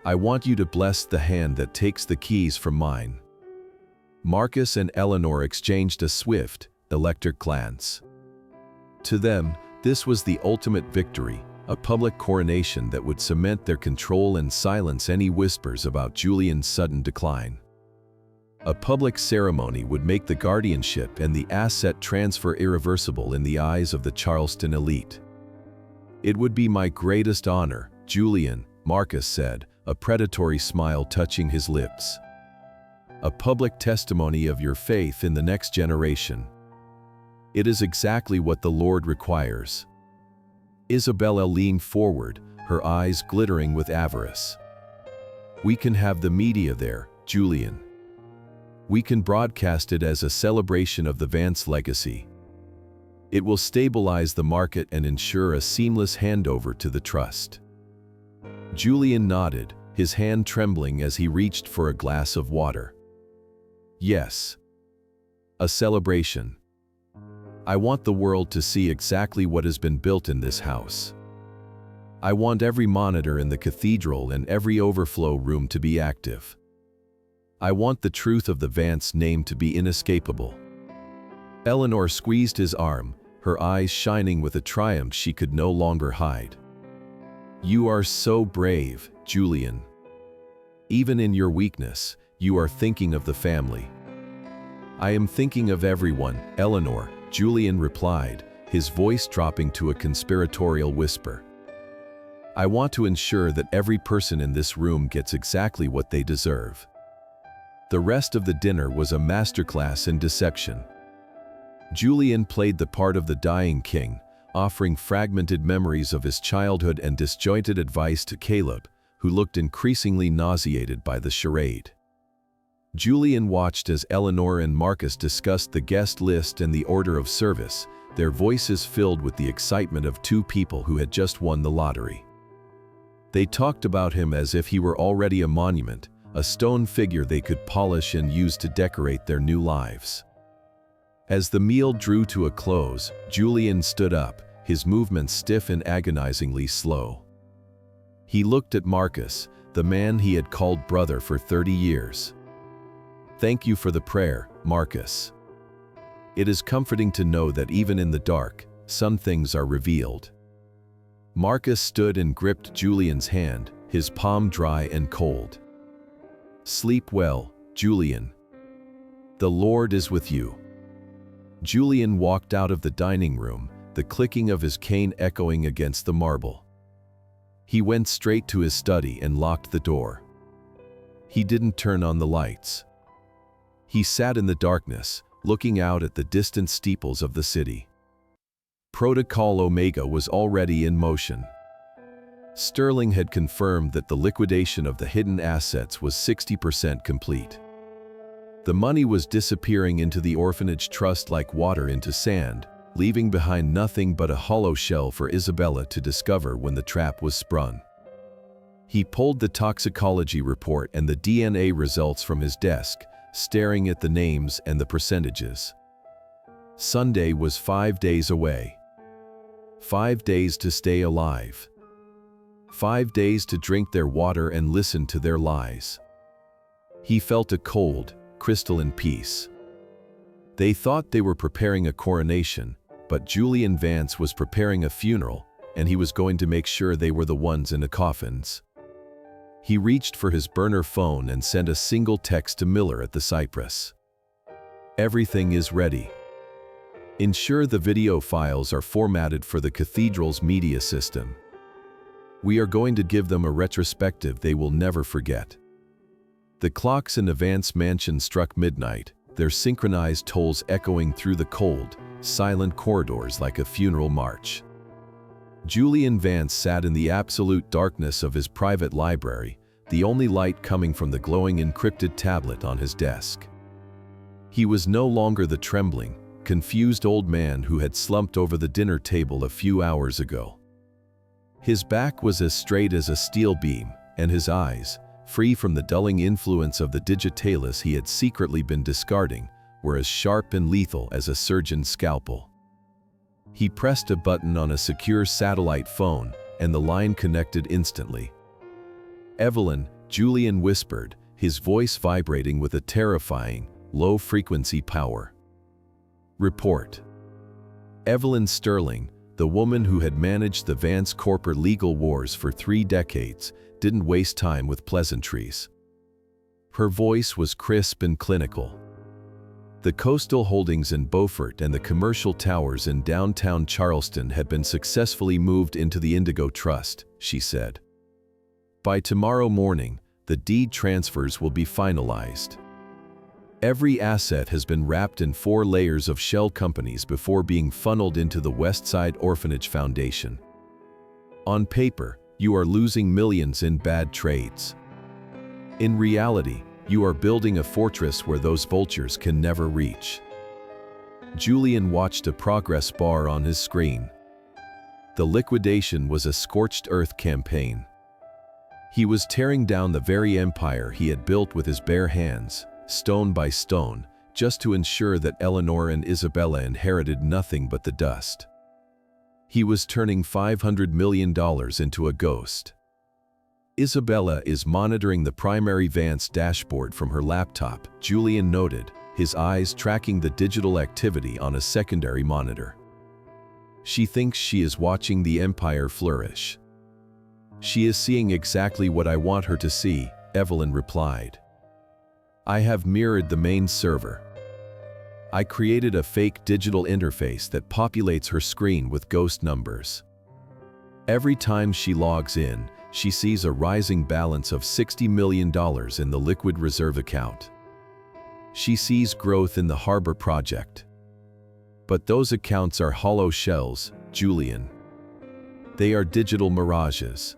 I want you to bless the hand that takes the keys from mine." Marcus and Eleanor exchanged a swift, electric glance. To them, this was the ultimate victory, a public coronation that would cement their control and silence any whispers about Julian's sudden decline. A public ceremony would make the guardianship and the asset transfer irreversible in the eyes of the Charleston elite. "It would be my greatest honor, Julian," Marcus said, a predatory smile touching his lips. "A public testimony of your faith in the next generation. It is exactly what the Lord requires." Isabella leaned forward, her eyes glittering with avarice. "We can have the media there, Julian. We can broadcast it as a celebration of the Vance legacy. It will stabilize the market and ensure a seamless handover to the trust." Julian nodded, his hand trembling as he reached for a glass of water. "Yes. A celebration. I want the world to see exactly what has been built in this house. I want every monitor in the cathedral and every overflow room to be active. I want the truth of the Vance name to be inescapable." Eleanor squeezed his arm, her eyes shining with a triumph she could no longer hide. "You are so brave, Julian. Even in your weakness, you are thinking of the family." "I am thinking of everyone, Eleanor," Julian replied, his voice dropping to a conspiratorial whisper. "I want to ensure that every person in this room gets exactly what they deserve." The rest of the dinner was a masterclass in deception. Julian played the part of the dying king, offering fragmented memories of his childhood and disjointed advice to Caleb, who looked increasingly nauseated by the charade. Julian watched as Eleanor and Marcus discussed the guest list and the order of service, their voices filled with the excitement of two people who had just won the lottery. They talked about him as if he were already a monument, a stone figure they could polish and use to decorate their new lives. As the meal drew to a close, Julian stood up, his movements stiff and agonizingly slow. He looked at Marcus, the man he had called brother for 30 years. "Thank you for the prayer, Marcus. It is comforting to know that even in the dark, some things are revealed." Marcus stood and gripped Julian's hand, his palm dry and cold. "Sleep well, Julian. The Lord is with you." Julian walked out of the dining room, the clicking of his cane echoing against the marble. He went straight to his study and locked the door. He didn't turn on the lights. He sat in the darkness, looking out at the distant steeples of the city. Protocol Omega was already in motion. Sterling had confirmed that the liquidation of the hidden assets was 60% complete. The money was disappearing into the orphanage trust like water into sand, leaving behind nothing but a hollow shell for Isabella to discover when the trap was sprung. He pulled the toxicology report and the DNA results from his desk, staring at the names and the percentages. Sunday was 5 days away. 5 days to stay alive. 5 days to drink their water and listen to their lies. He felt a cold, crystalline peace. They thought they were preparing a coronation, but Julian Vance was preparing a funeral, and he was going to make sure they were the ones in the coffins. He reached for his burner phone and sent a single text to Miller at the Cypress. "Everything is ready. Ensure the video files are formatted for the cathedral's media system. We are going to give them a retrospective they will never forget." The clocks in the Vance mansion struck midnight, their synchronized tolls echoing through the cold, silent corridors like a funeral march. Julian Vance sat in the absolute darkness of his private library, the only light coming from the glowing encrypted tablet on his desk. He was no longer the trembling, confused old man who had slumped over the dinner table a few hours ago. His back was as straight as a steel beam, and his eyes, free from the dulling influence of the digitalis he had secretly been discarding, were as sharp and lethal as a surgeon's scalpel. He pressed a button on a secure satellite phone, and the line connected instantly. "Evelyn," Julian whispered, his voice vibrating with a terrifying, low-frequency power. "Report." Evelyn Sterling, the woman who had managed the Vance corporate legal wars for 3 decades, didn't waste time with pleasantries. Her voice was crisp and clinical. The coastal holdings in Beaufort and the commercial towers in downtown Charleston had been successfully moved into the Indigo Trust, she said. By tomorrow morning, the deed transfers will be finalized. Every asset has been wrapped in 4 layers of shell companies before being funneled into the Westside Orphanage Foundation. On paper, you are losing millions in bad trades. In reality, you are building a fortress where those vultures can never reach. Julian watched a progress bar on his screen. The liquidation was a scorched earth campaign. He was tearing down the very empire he had built with his bare hands, stone by stone, just to ensure that Eleanor and Isabella inherited nothing but the dust. He was turning $500 million into a ghost. Isabella is monitoring the primary Vance dashboard from her laptop, Julian noted, his eyes tracking the digital activity on a secondary monitor. She thinks she is watching the empire flourish. She is seeing exactly what I want her to see, Evelyn replied. I have mirrored the main server. I created a fake digital interface that populates her screen with ghost numbers. Every time she logs in, she sees a rising balance of $60 million in the liquid reserve account. She sees growth in the harbor project. But those accounts are hollow shells, Julian. They are digital mirages.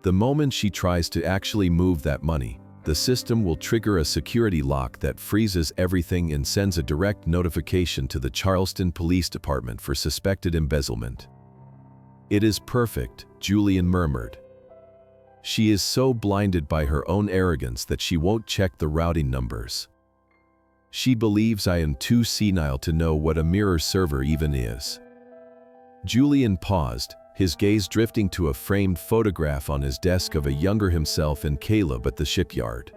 The moment she tries to actually move that money, the system will trigger a security lock that freezes everything and sends a direct notification to the Charleston Police Department for suspected embezzlement. It is perfect, Julian murmured. She is so blinded by her own arrogance that she won't check the routing numbers. She believes I am too senile to know what a mirror server even is. Julian paused, his gaze drifting to a framed photograph on his desk of a younger himself and Caleb at the shipyard.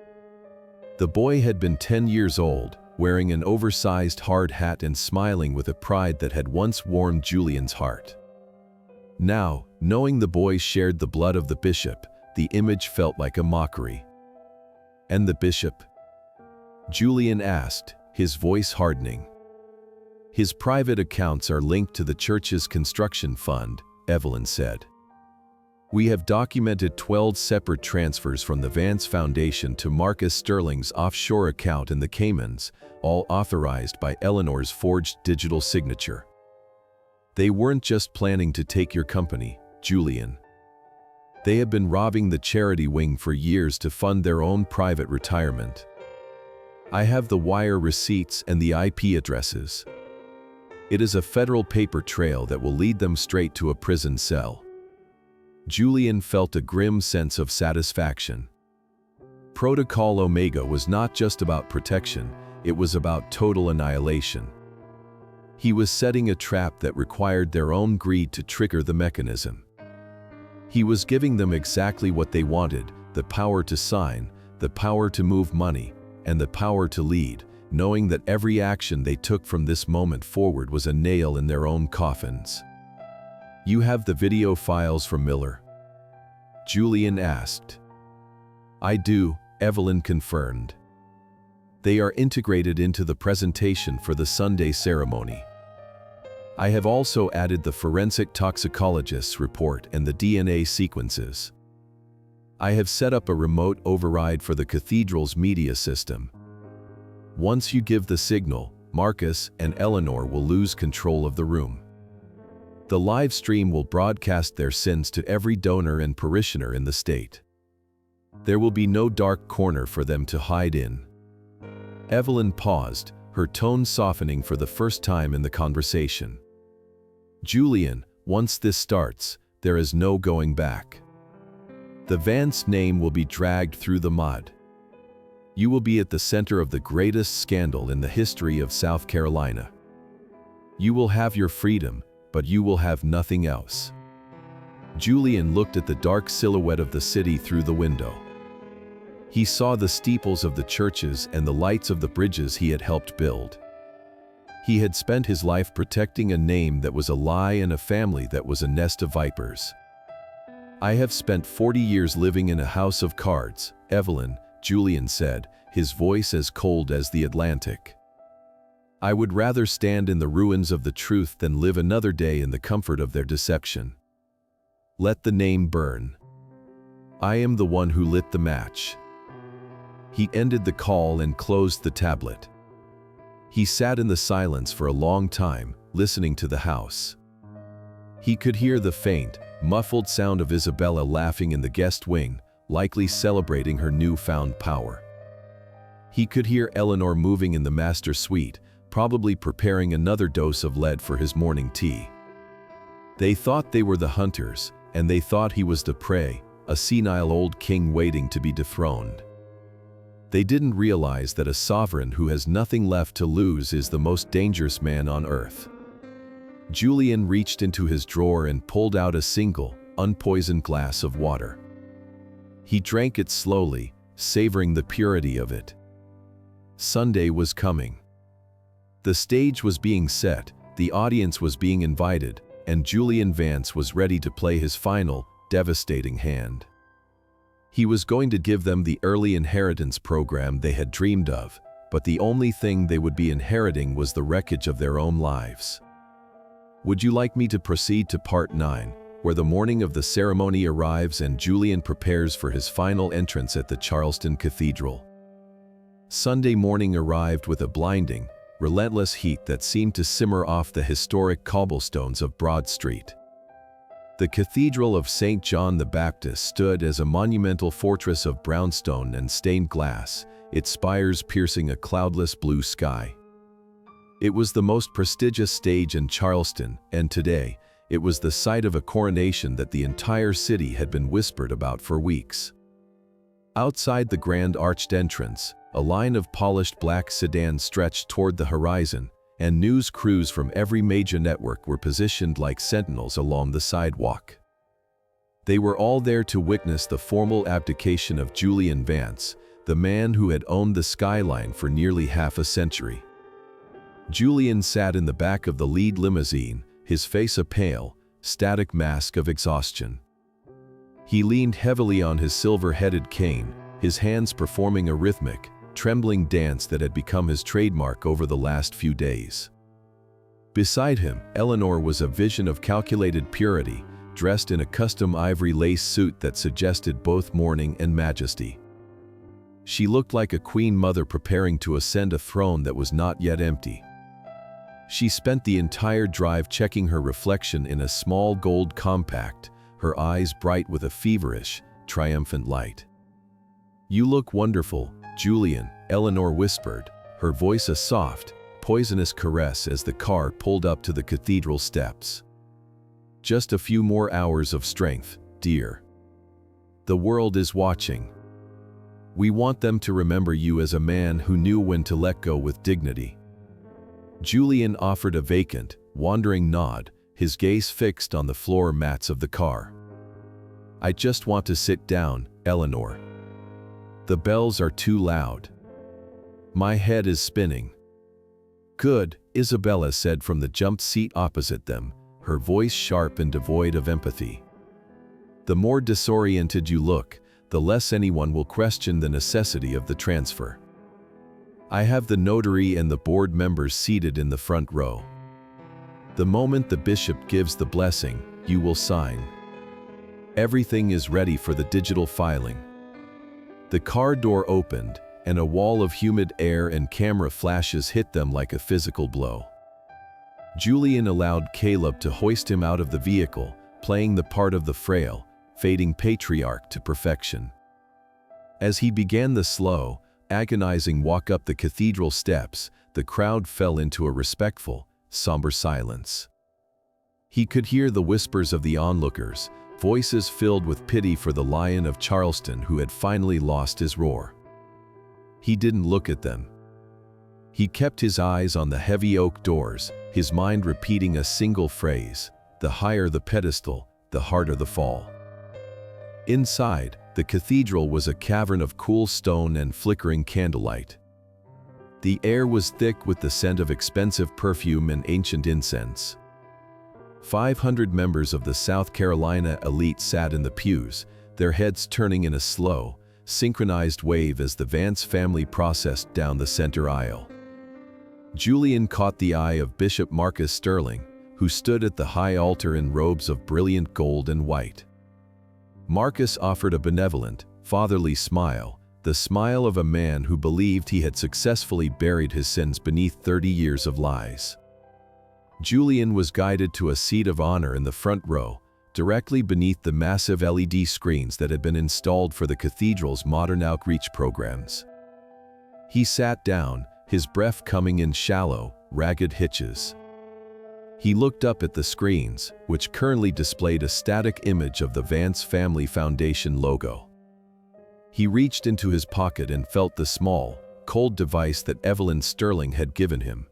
The boy had been 10 years old, wearing an oversized hard hat and smiling with a pride that had once warmed Julian's heart. Now, knowing the boy shared the blood of the bishop, the image felt like a mockery. And the bishop? Julian asked, his voice hardening. His private accounts are linked to the church's construction fund, Evelyn said. We have documented 12 separate transfers from the Vance Foundation to Marcus Sterling's offshore account in the Caymans, all authorized by Eleanor's forged digital signature. They weren't just planning to take your company, Julian. They have been robbing the charity wing for years to fund their own private retirement. I have the wire receipts and the IP addresses. It is a federal paper trail that will lead them straight to a prison cell. Julian felt a grim sense of satisfaction. Protocol Omega was not just about protection, it was about total annihilation. He was setting a trap that required their own greed to trigger the mechanism. He was giving them exactly what they wanted, the power to sign, the power to move money, and the power to lead, knowing that every action they took from this moment forward was a nail in their own coffins. You have the video files from Miller? Julian asked. I do, Evelyn confirmed. They are integrated into the presentation for the Sunday ceremony. I have also added the forensic toxicologist's report and the DNA sequences. I have set up a remote override for the cathedral's media system. Once you give the signal, Marcus and Eleanor will lose control of the room. The live stream will broadcast their sins to every donor and parishioner in the state. There will be no dark corner for them to hide in. Evelyn paused, her tone softening for the first time in the conversation. Julian, once this starts, there is no going back. The Vance name will be dragged through the mud. You will be at the center of the greatest scandal in the history of South Carolina. You will have your freedom, but you will have nothing else. Julian looked at the dark silhouette of the city through the window. He saw the steeples of the churches and the lights of the bridges he had helped build. He had spent his life protecting a name that was a lie and a family that was a nest of vipers. I have spent 40 years living in a house of cards, Evelyn, Julian said, his voice as cold as the Atlantic. I would rather stand in the ruins of the truth than live another day in the comfort of their deception. Let the name burn. I am the one who lit the match. He ended the call and closed the tablet. He sat in the silence for a long time, listening to the house. He could hear the faint, muffled sound of Isabella laughing in the guest wing, likely celebrating her newfound power. He could hear Eleanor moving in the master suite, probably preparing another dose of lead for his morning tea. They thought they were the hunters, and they thought he was the prey, a senile old king waiting to be dethroned. They didn't realize that a sovereign who has nothing left to lose is the most dangerous man on earth. Julian reached into his drawer and pulled out a single, unpoisoned glass of water. He drank it slowly, savoring the purity of it. Sunday was coming. The stage was being set, the audience was being invited, and Julian Vance was ready to play his final, devastating hand. He was going to give them the early inheritance program they had dreamed of, but the only thing they would be inheriting was the wreckage of their own lives. Would you like me to proceed to part 9, where the morning of the ceremony arrives and Julian prepares for his final entrance at the Charleston Cathedral? Sunday morning arrived with a blinding, relentless heat that seemed to simmer off the historic cobblestones of Broad Street. The Cathedral of St. John the Baptist stood as a monumental fortress of brownstone and stained glass, its spires piercing a cloudless blue sky. It was the most prestigious stage in Charleston, and today, it was the site of a coronation that the entire city had been whispered about for weeks. Outside the grand arched entrance, a line of polished black sedans stretched toward the horizon, and news crews from every major network were positioned like sentinels along the sidewalk. They were all there to witness the formal abdication of Julian Vance, the man who had owned the skyline for nearly half a century. Julian sat in the back of the lead limousine, his face a pale, static mask of exhaustion. He leaned heavily on his silver-headed cane, his hands performing a rhythmic, trembling dance that had become his trademark over the last few days. Beside him, Eleanor was a vision of calculated purity, dressed in a custom ivory lace suit that suggested both mourning and majesty. She looked like a queen mother preparing to ascend a throne that was not yet empty. She spent the entire drive checking her reflection in a small gold compact, her eyes bright with a feverish, triumphant light. "You look wonderful, Julian," Eleanor whispered, her voice a soft, poisonous caress as the car pulled up to the cathedral steps. "Just a few more hours of strength, dear. The world is watching. We want them to remember you as a man who knew when to let go with dignity." Julian offered a vacant, wandering nod, his gaze fixed on the floor mats of the car. "I just want to sit down, Eleanor. The bells are too loud. My head is spinning." "Good," Isabella said from the jump seat opposite them, her voice sharp and devoid of empathy. "The more disoriented you look, the less anyone will question the necessity of the transfer. I have the notary and the board members seated in the front row. The moment the bishop gives the blessing, you will sign." Everything is ready for the digital filing. The car door opened, and a wall of humid air and camera flashes hit them like a physical blow. Julian allowed Caleb to hoist him out of the vehicle, playing the part of the frail, fading patriarch to perfection. As he began the slow, agonizing walk up the cathedral steps, the crowd fell into a respectful, somber silence. He could hear the whispers of the onlookers, voices filled with pity for the Lion of Charleston who had finally lost his roar. He didn't look at them. He kept his eyes on the heavy oak doors, his mind repeating a single phrase: the higher the pedestal, the harder the fall. Inside, the cathedral was a cavern of cool stone and flickering candlelight. The air was thick with the scent of expensive perfume and ancient incense. 500 members of the South Carolina elite sat in the pews, their heads turning in a slow, synchronized wave as the Vance family processed down the center aisle. Julian caught the eye of Bishop Marcus Sterling, who stood at the high altar in robes of brilliant gold and white. Marcus offered a benevolent, fatherly smile, the smile of a man who believed he had successfully buried his sins beneath 30 years of lies. Julian was guided to a seat of honor in the front row, directly beneath the massive LED screens that had been installed for the cathedral's modern outreach programs. He sat down, his breath coming in shallow, ragged hitches. He looked up at the screens, which currently displayed a static image of the Vance Family Foundation logo. He reached into his pocket and felt the small, cold device that Evelyn Sterling had given him.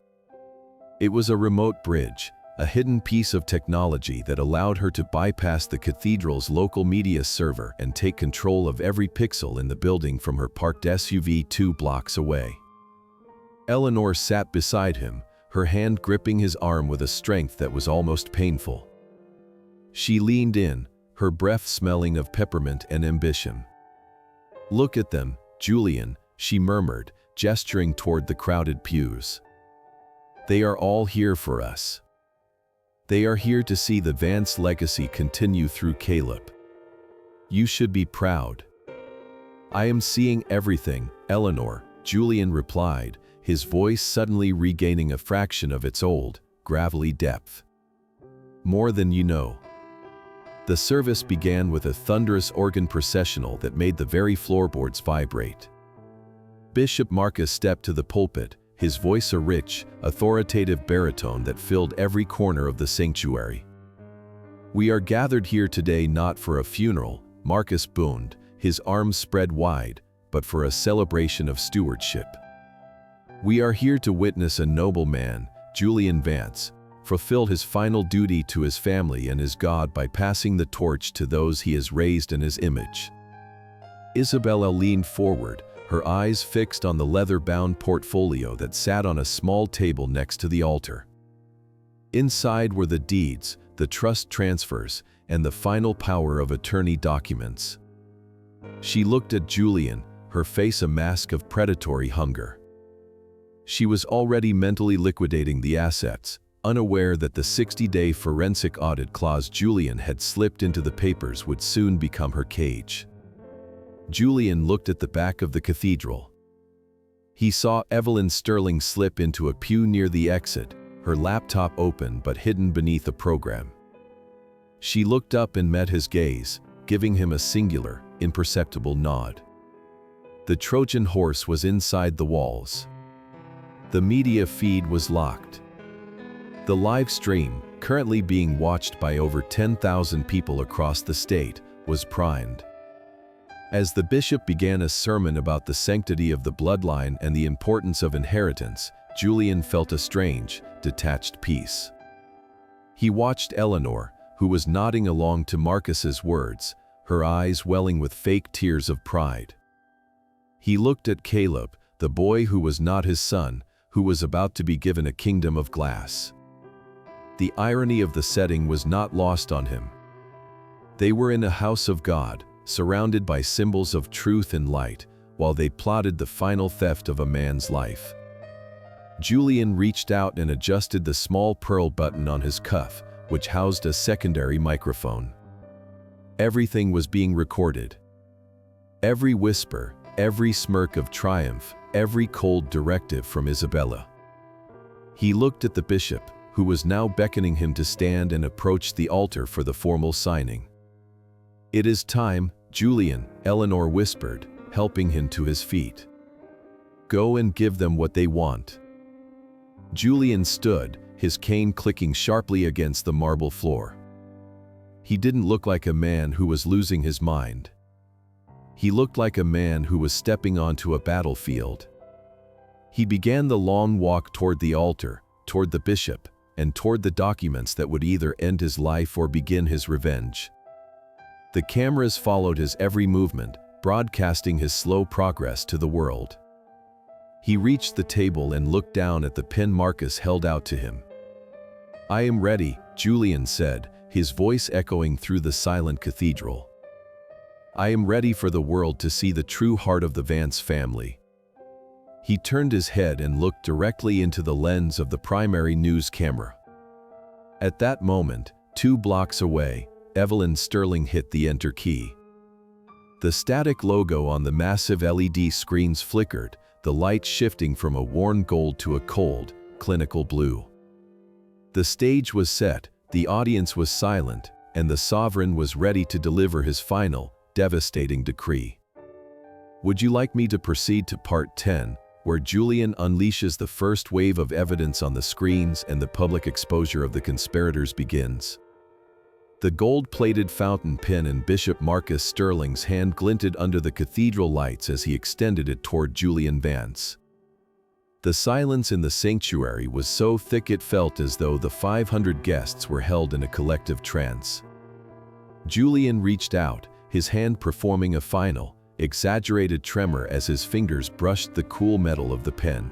It was a remote bridge, a hidden piece of technology that allowed her to bypass the cathedral's local media server and take control of every pixel in the building from her parked SUV 2 blocks away. Eleanor sat beside him, her hand gripping his arm with a strength that was almost painful. She leaned in, her breath smelling of peppermint and ambition. "Look at them, Julian," she murmured, gesturing toward the crowded pews. "They are all here for us. They are here to see the Vance legacy continue through Caleb. You should be proud." "I am seeing everything, Eleanor," Julian replied, his voice suddenly regaining a fraction of its old, gravelly depth. "More than you know." The service began with a thunderous organ processional that made the very floorboards vibrate. Bishop Marcus stepped to the pulpit, his voice a rich, authoritative baritone that filled every corner of the sanctuary. "We are gathered here today not for a funeral," Marcus boomed, his arms spread wide, "but for a celebration of stewardship. We are here to witness a noble man, Julian Vance, fulfill his final duty to his family and his God by passing the torch to those he has raised in his image." Isabella leaned forward, her eyes fixed on the leather-bound portfolio that sat on a small table next to the altar. Inside were the deeds, the trust transfers, and the final power of attorney documents. She looked at Julian, her face a mask of predatory hunger. She was already mentally liquidating the assets, unaware that the 60-day forensic audit clause Julian had slipped into the papers would soon become her cage. Julian looked at the back of the cathedral. He saw Evelyn Sterling slip into a pew near the exit, her laptop open but hidden beneath a program. She looked up and met his gaze, giving him a singular, imperceptible nod. The Trojan horse was inside the walls. The media feed was locked. The live stream, currently being watched by over 10,000 people across the state, was primed. As the bishop began a sermon about the sanctity of the bloodline and the importance of inheritance, Julian felt a strange, detached peace. He watched Eleanor, who was nodding along to Marcus's words, her eyes welling with fake tears of pride. He looked at Caleb, the boy who was not his son, who was about to be given a kingdom of glass. The irony of the setting was not lost on him. They were in a house of God, surrounded by symbols of truth and light, while they plotted the final theft of a man's life. Julian reached out and adjusted the small pearl button on his cuff, which housed a secondary microphone. Everything was being recorded. Every whisper, every smirk of triumph, every cold directive from Isabella. He looked at the bishop, who was now beckoning him to stand and approach the altar for the formal signing. "It is time, Julian," Eleanor whispered, helping him to his feet. "Go and give them what they want." Julian stood, his cane clicking sharply against the marble floor. He didn't look like a man who was losing his mind. He looked like a man who was stepping onto a battlefield. He began the long walk toward the altar, toward the bishop, and toward the documents that would either end his life or begin his revenge. The cameras followed his every movement, broadcasting his slow progress to the world. He reached the table and looked down at the pen Marcus held out to him. "I am ready," Julian said, his voice echoing through the silent cathedral. "I am ready for the world to see the true heart of the Vance family." He turned his head and looked directly into the lens of the primary news camera. At that moment, 2 blocks away, Evelyn Sterling hit the enter key. The static logo on the massive LED screens flickered, the light shifting from a worn gold to a cold, clinical blue. The stage was set, the audience was silent, and the sovereign was ready to deliver his final, devastating decree. Would you like me to proceed to part 10, where Julian unleashes the first wave of evidence on the screens and the public exposure of the conspirators begins? The gold-plated fountain pen in Bishop Marcus Sterling's hand glinted under the cathedral lights as he extended it toward Julian Vance. The silence in the sanctuary was so thick it felt as though the 500 guests were held in a collective trance. Julian reached out, his hand performing a final, exaggerated tremor as his fingers brushed the cool metal of the pen.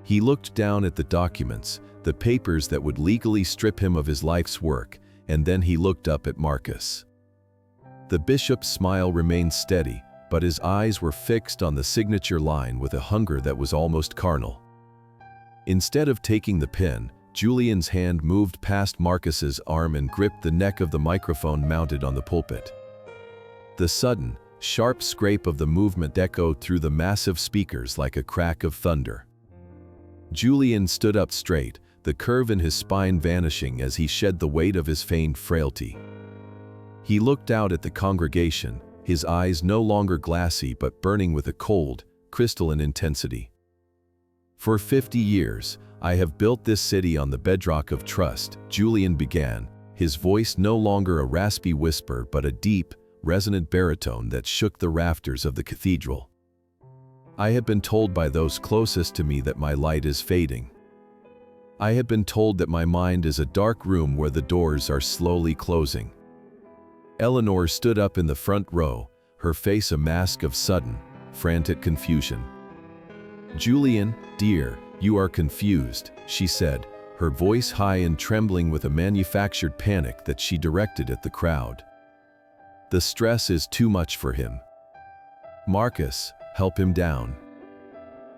He looked down at the documents, the papers that would legally strip him of his life's work, and then he looked up at Marcus. The bishop's smile remained steady, but his eyes were fixed on the signature line with a hunger that was almost carnal. Instead of taking the pen, Julian's hand moved past Marcus's arm and gripped the neck of the microphone mounted on the pulpit. The sudden, sharp scrape of the movement echoed through the massive speakers like a crack of thunder. Julian stood up straight, the curve in his spine vanishing as he shed the weight of his feigned frailty. He looked out at the congregation, his eyes no longer glassy but burning with a cold, crystalline intensity. "For 50 years, I have built this city on the bedrock of trust," Julian began, his voice no longer a raspy whisper but a deep, resonant baritone that shook the rafters of the cathedral. "I have been told by those closest to me that my light is fading. I have been told that my mind is a dark room where the doors are slowly closing." Eleanor stood up in the front row, her face a mask of sudden, frantic confusion. "Julian, dear, you are confused," she said, her voice high and trembling with a manufactured panic that she directed at the crowd. "The stress is too much for him. Marcus, help him down."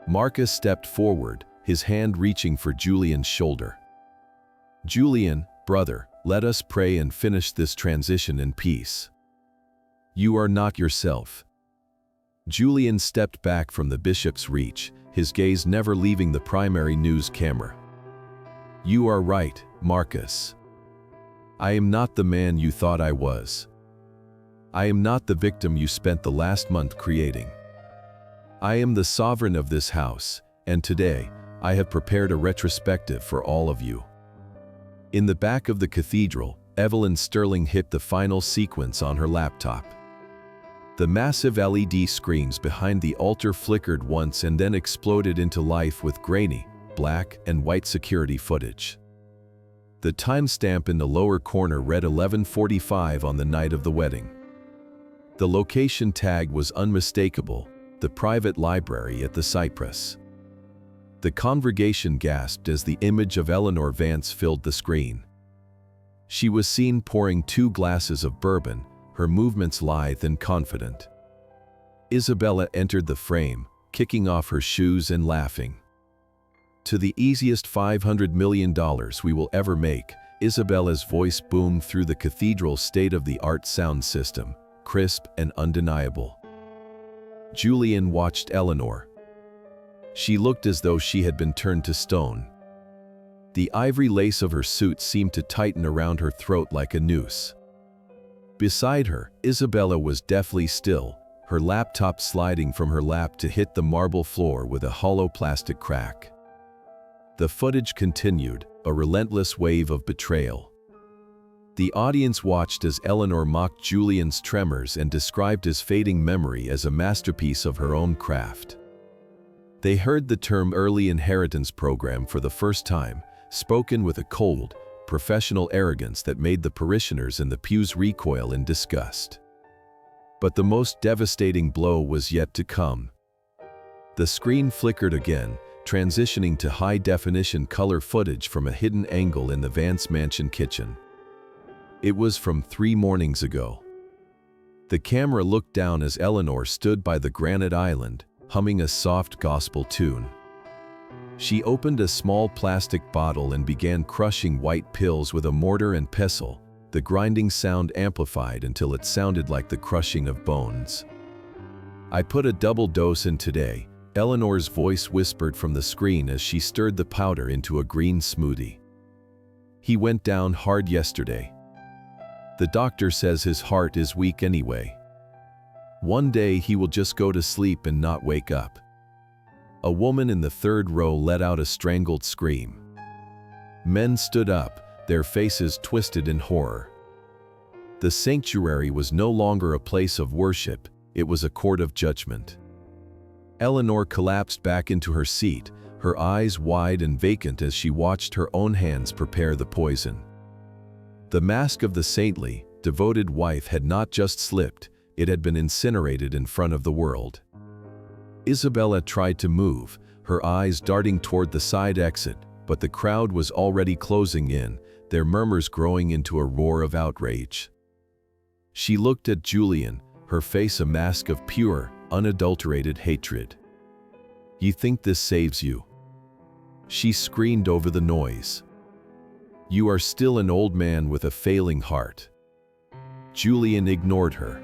Marcus stepped forward, his hand reaching for Julian's shoulder. "Julian, brother, let us pray and finish this transition in peace. You are not yourself." Julian stepped back from the bishop's reach, his gaze never leaving the primary news camera. "You are right, Marcus. I am not the man you thought I was. I am not the victim you spent the last month creating. I am the sovereign of this house, and today, I have prepared a retrospective for all of you." In the back of the cathedral, Evelyn Sterling hit the final sequence on her laptop. The massive LED screens behind the altar flickered once and then exploded into life with grainy, black and white security footage. The timestamp in the lower corner read 11:45 on the night of the wedding. The location tag was unmistakable, the private library at the Cypress. The congregation gasped as the image of Eleanor Vance filled the screen. She was seen pouring 2 glasses of bourbon, her movements lithe and confident. Isabella entered the frame, kicking off her shoes and laughing. "To the easiest $500 million we will ever make," Isabella's voice boomed through the cathedral's state-of-the-art sound system, crisp and undeniable. Julian watched Eleanor. She looked as though she had been turned to stone. The ivory lace of her suit seemed to tighten around her throat like a noose. Beside her, Isabella was deathly still, her laptop sliding from her lap to hit the marble floor with a hollow plastic crack. The footage continued, a relentless wave of betrayal. The audience watched as Eleanor mocked Julian's tremors and described his fading memory as a masterpiece of her own craft. They heard the term early inheritance program for the first time, spoken with a cold, professional arrogance that made the parishioners in the pews recoil in disgust. But the most devastating blow was yet to come. The screen flickered again, transitioning to high-definition color footage from a hidden angle in the Vance Mansion kitchen. It was from 3 mornings ago. The camera looked down as Eleanor stood by the granite island, humming a soft gospel tune. She opened a small plastic bottle and began crushing white pills with a mortar and pestle, the grinding sound amplified until it sounded like the crushing of bones. "I put a double dose in today," Eleanor's voice whispered from the screen as she stirred the powder into a green smoothie. "He went down hard yesterday. The doctor says his heart is weak anyway. One day he will just go to sleep and not wake up." A woman in the third row let out a strangled scream. Men stood up, their faces twisted in horror. The sanctuary was no longer a place of worship, it was a court of judgment. Eleanor collapsed back into her seat, her eyes wide and vacant as she watched her own hands prepare the poison. The mask of the saintly, devoted wife had not just slipped, it had been incinerated in front of the world. Isabella tried to move, her eyes darting toward the side exit, but the crowd was already closing in, their murmurs growing into a roar of outrage. She looked at Julian, her face a mask of pure, unadulterated hatred. "You think this saves you?" She screamed over the noise. "You are still an old man with a failing heart." Julian ignored her.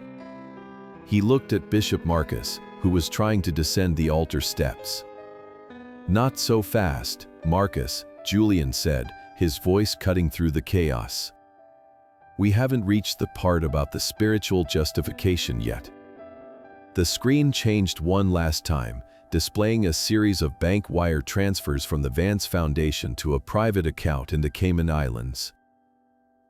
He looked at Bishop Marcus, who was trying to descend the altar steps. "Not so fast, Marcus," Julian said, his voice cutting through the chaos. "We haven't reached the part about the spiritual justification yet." The screen changed one last time, displaying a series of bank wire transfers from the Vance Foundation to a private account in the Cayman Islands.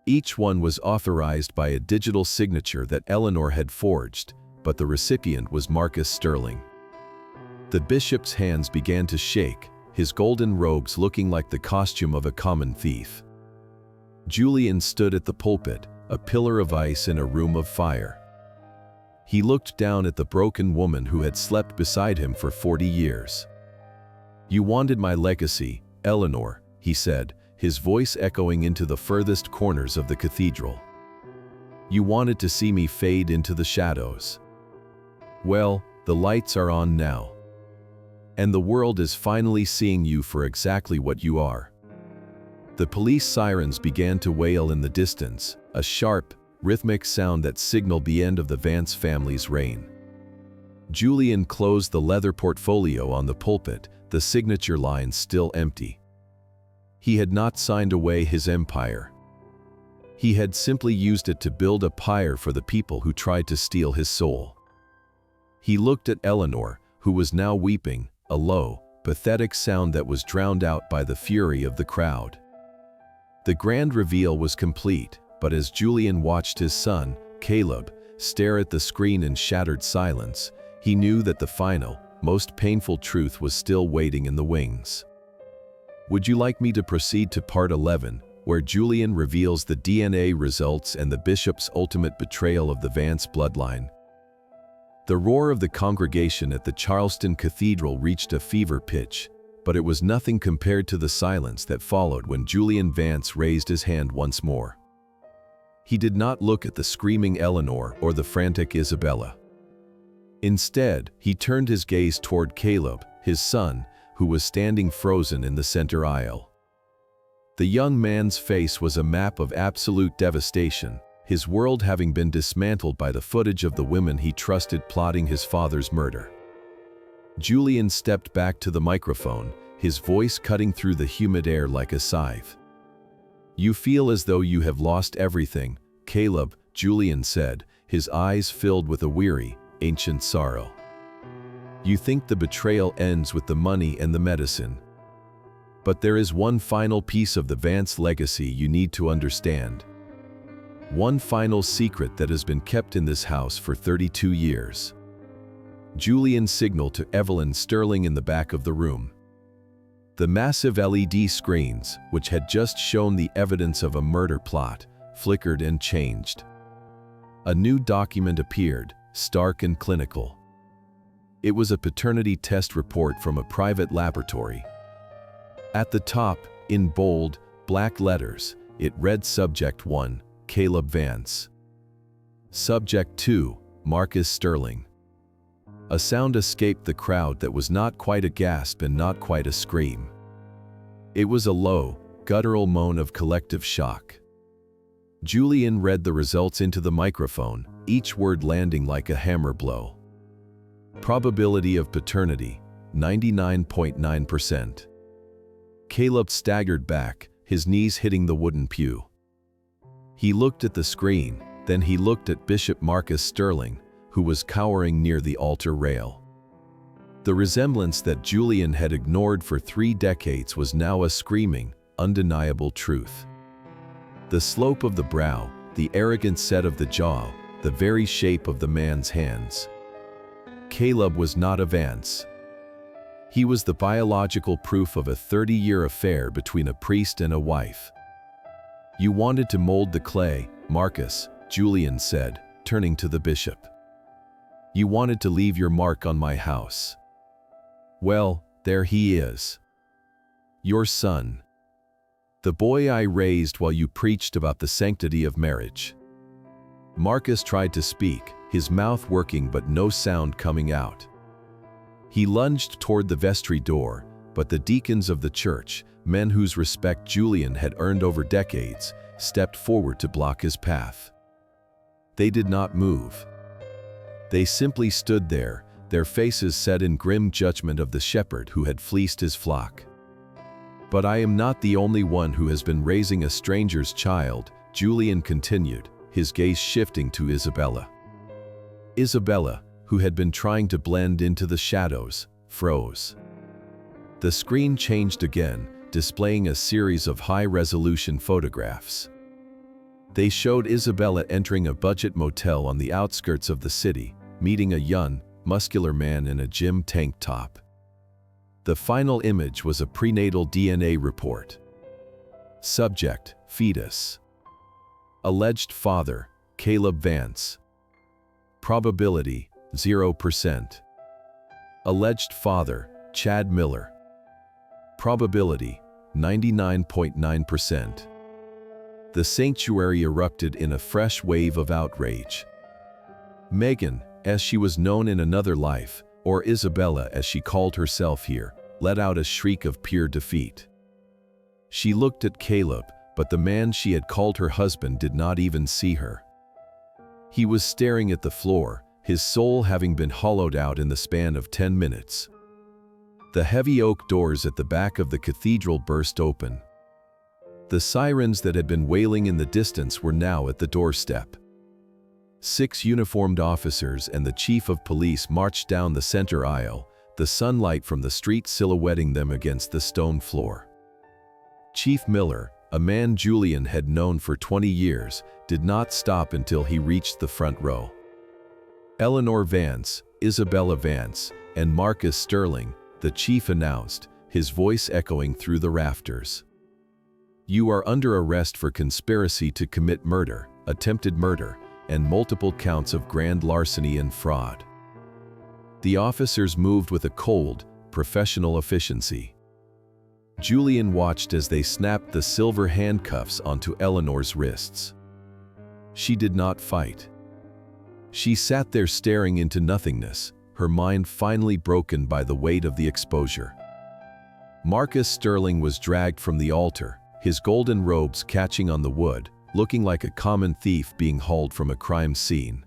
Each one was authorized by a digital signature that Eleanor had forged, but the recipient was Marcus Sterling. The bishop's hands began to shake, his golden robes looking like the costume of a common thief. Julian stood at the pulpit, a pillar of ice in a room of fire. He looked down at the broken woman who had slept beside him for 40 years. "You wanted my legacy, Eleanor," he said, his voice echoing into the furthest corners of the cathedral. "You wanted to see me fade into the shadows. Well, the lights are on now. And the world is finally seeing you for exactly what you are." The police sirens began to wail in the distance, a sharp, rhythmic sound that signaled the end of the Vance family's reign. Julian closed the leather portfolio on the pulpit, the signature lines still empty. He had not signed away his empire. He had simply used it to build a pyre for the people who tried to steal his soul. He looked at Eleanor, who was now weeping, a low, pathetic sound that was drowned out by the fury of the crowd. The grand reveal was complete, but as Julian watched his son, Caleb, stare at the screen in shattered silence, he knew that the final, most painful truth was still waiting in the wings. Would you like me to proceed to part 11, where Julian reveals the DNA results and the bishop's ultimate betrayal of the Vance bloodline? The roar of the congregation at the Charleston Cathedral reached a fever pitch, but it was nothing compared to the silence that followed when Julian Vance raised his hand once more. He did not look at the screaming Eleanor or the frantic Isabella. Instead, he turned his gaze toward Caleb, his son, who was standing frozen in the center aisle. The young man's face was a map of absolute devastation, his world having been dismantled by the footage of the women he trusted plotting his father's murder. Julian stepped back to the microphone, his voice cutting through the humid air like a scythe. "You feel as though you have lost everything, Caleb," Julian said, his eyes filled with a weary, ancient sorrow. "You think the betrayal ends with the money and the medicine. But there is one final piece of the Vance legacy you need to understand. One final secret that has been kept in this house for 32 years. Julian signaled to Evelyn Sterling in the back of the room. The massive LED screens, which had just shown the evidence of a murder plot, flickered and changed. A new document appeared, stark and clinical. It was a paternity test report from a private laboratory. At the top, in bold, black letters, it read Subject 1, Caleb Vance. Subject 2, Marcus Sterling. A sound escaped the crowd that was not quite a gasp and not quite a scream. It was a low, guttural moan of collective shock. Julian read the results into the microphone, each word landing like a hammer blow. Probability of paternity, 99.9%. Caleb staggered back, his knees hitting the wooden pew. He looked at the screen, then he looked at Bishop Marcus Sterling, who was cowering near the altar rail. The resemblance that Julian had ignored for 3 decades was now a screaming, undeniable truth. The slope of the brow, the arrogant set of the jaw, the very shape of the man's hands. Caleb was not a Vance. He was the biological proof of a 30-year affair between a priest and a wife. "You wanted to mold the clay, Marcus," Julian said, turning to the bishop. "You wanted to leave your mark on my house. Well, there he is. Your son. The boy I raised while you preached about the sanctity of marriage." Marcus tried to speak, his mouth working but no sound coming out. He lunged toward the vestry door, but the deacons of the church, men whose respect Julian had earned over decades, stepped forward to block his path. They did not move. They simply stood there, their faces set in grim judgment of the shepherd who had fleeced his flock. "But I am not the only one who has been raising a stranger's child," Julian continued, his gaze shifting to Isabella. Isabella, who had been trying to blend into the shadows, froze. The screen changed again, displaying a series of high-resolution photographs. They showed Isabella entering a budget motel on the outskirts of the city, meeting a young, muscular man in a gym tank top. The final image was a prenatal DNA report. Subject, fetus. Alleged father, Caleb Vance. Probability, 0%. Alleged father, Chad Miller. Probability, 99.9%. The sanctuary erupted in a fresh wave of outrage. Megan, as she was known in another life, or Isabella as she called herself here, let out a shriek of pure defeat. She looked at Caleb, but the man she had called her husband did not even see her. He was staring at the floor, his soul having been hollowed out in the span of 10 minutes. The heavy oak doors at the back of the cathedral burst open. The sirens that had been wailing in the distance were now at the doorstep. 6 uniformed officers and the chief of police marched down the center aisle, the sunlight from the street silhouetting them against the stone floor. Chief Miller, a man Julian had known for 20 years, did not stop until he reached the front row. Eleanor Vance, Isabella Vance, and Marcus Sterling, the chief announced, his voice echoing through the rafters. "You are under arrest for conspiracy to commit murder, attempted murder, and multiple counts of grand larceny and fraud." The officers moved with a cold, professional efficiency. Julian watched as they snapped the silver handcuffs onto Eleanor's wrists. She did not fight. She sat there staring into nothingness, her mind finally broken by the weight of the exposure. Marcus Sterling was dragged from the altar, his golden robes catching on the wood, looking like a common thief being hauled from a crime scene.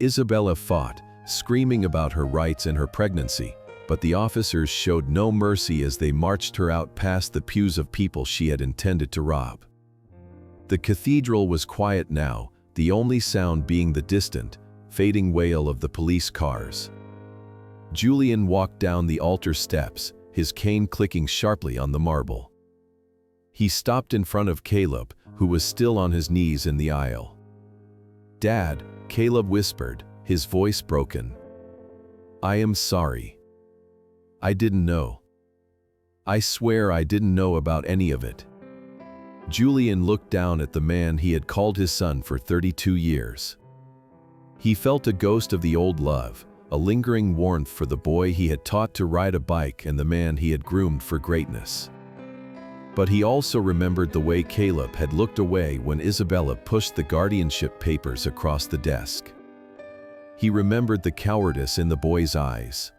Isabella fought, screaming about her rights and her pregnancy, but the officers showed no mercy as they marched her out past the pews of people she had intended to rob. The cathedral was quiet now, the only sound being the distant, fading wail of the police cars. Julian walked down the altar steps, his cane clicking sharply on the marble. He stopped in front of Caleb, who was still on his knees in the aisle. "Dad," Caleb whispered, his voice broken. "I am sorry. I didn't know. I swear I didn't know about any of it." Julian looked down at the man he had called his son for 32 years. He felt a ghost of the old love, a lingering warmth for the boy he had taught to ride a bike and the man he had groomed for greatness. But he also remembered the way Caleb had looked away when Isabella pushed the guardianship papers across the desk. He remembered the cowardice in the boy's eyes.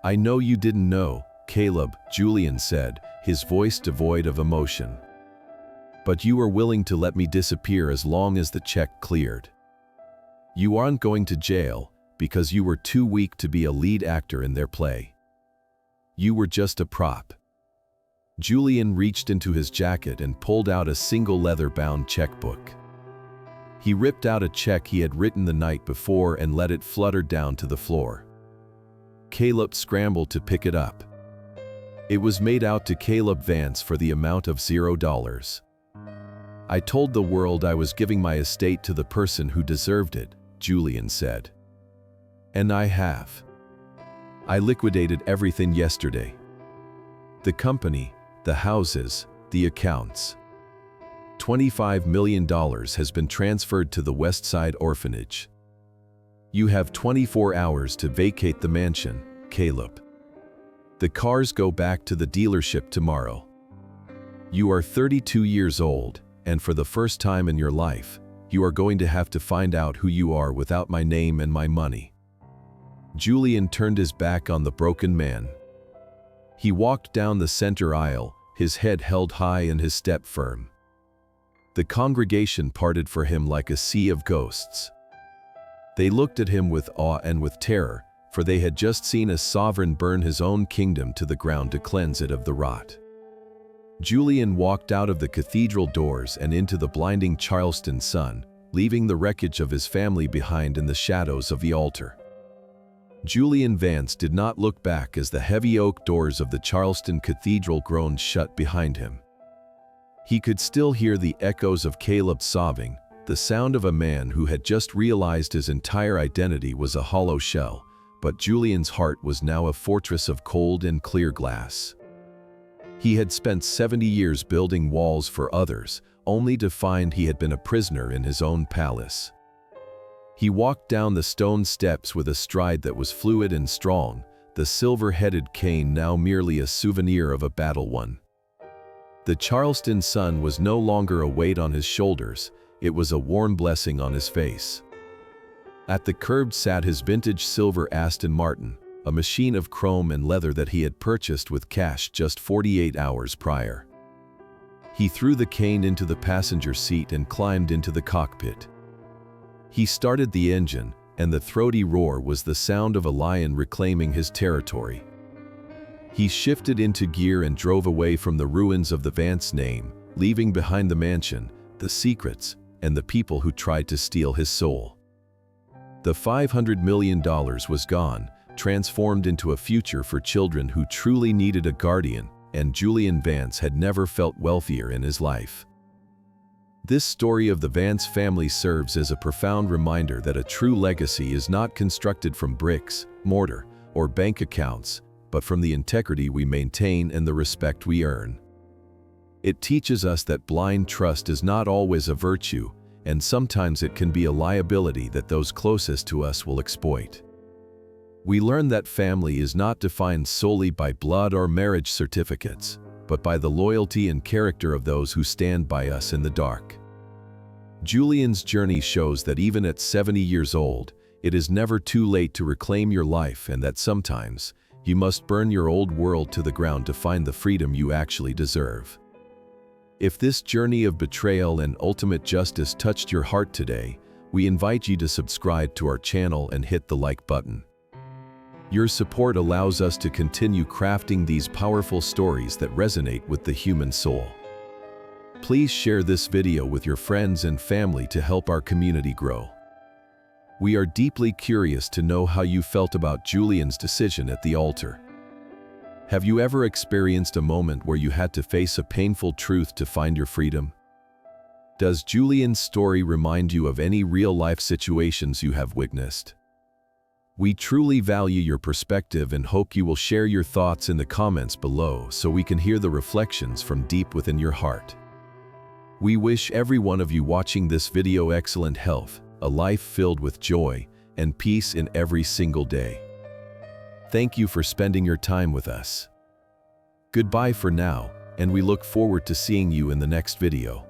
"I know you didn't know, Caleb," Julian said, his voice devoid of emotion. "But you were willing to let me disappear as long as the check cleared. You aren't going to jail because you were too weak to be a lead actor in their play. You were just a prop." Julian reached into his jacket and pulled out a single leather-bound checkbook. He ripped out a check he had written the night before and let it flutter down to the floor. Caleb scrambled to pick it up. It was made out to Caleb Vance for the amount of $0. "I told the world I was giving my estate to the person who deserved it," Julian said. "And I have. I liquidated everything yesterday. The company, the houses, the accounts. $25 million has been transferred to the Westside Orphanage. You have 24 hours to vacate the mansion, Caleb. The cars go back to the dealership tomorrow. You are 32 years old, and for the first time in your life, you are going to have to find out who you are without my name and my money." Julian turned his back on the broken man. He walked down the center aisle, his head held high and his step firm. The congregation parted for him like a sea of ghosts. They looked at him with awe and with terror, for they had just seen a sovereign burn his own kingdom to the ground to cleanse it of the rot. Julian walked out of the cathedral doors and into the blinding Charleston sun, leaving the wreckage of his family behind in the shadows of the altar. Julian Vance did not look back as the heavy oak doors of the Charleston Cathedral groaned shut behind him. He could still hear the echoes of Caleb sobbing, the sound of a man who had just realized his entire identity was a hollow shell, but Julian's heart was now a fortress of cold and clear glass. He had spent 70 years building walls for others, only to find he had been a prisoner in his own palace. He walked down the stone steps with a stride that was fluid and strong, the silver-headed cane now merely a souvenir of a battle won. The Charleston sun was no longer a weight on his shoulders, it was a warm blessing on his face. At the curb sat his vintage silver Aston Martin, a machine of chrome and leather that he had purchased with cash just 48 hours prior. He threw the cane into the passenger seat and climbed into the cockpit. He started the engine, and the throaty roar was the sound of a lion reclaiming his territory. He shifted into gear and drove away from the ruins of the Vance name, leaving behind the mansion, the secrets, and the people who tried to steal his soul. The $500 million was gone, transformed into a future for children who truly needed a guardian, and Julian Vance had never felt wealthier in his life. This story of the Vance family serves as a profound reminder that a true legacy is not constructed from bricks, mortar, or bank accounts, but from the integrity we maintain and the respect we earn. It teaches us that blind trust is not always a virtue, and sometimes it can be a liability that those closest to us will exploit. We learn that family is not defined solely by blood or marriage certificates, but by the loyalty and character of those who stand by us in the dark. Julian's journey shows that even at 70 years old, it is never too late to reclaim your life, and that sometimes you must burn your old world to the ground to find the freedom you actually deserve. If this journey of betrayal and ultimate justice touched your heart today, we invite you to subscribe to our channel and hit the like button. Your support allows us to continue crafting these powerful stories that resonate with the human soul. Please share this video with your friends and family to help our community grow. We are deeply curious to know how you felt about Julian's decision at the altar. Have you ever experienced a moment where you had to face a painful truth to find your freedom? Does Julian's story remind you of any real-life situations you have witnessed? We truly value your perspective and hope you will share your thoughts in the comments below so we can hear the reflections from deep within your heart. We wish every one of you watching this video excellent health, a life filled with joy, and peace in every single day. Thank you for spending your time with us. Goodbye for now, and we look forward to seeing you in the next video.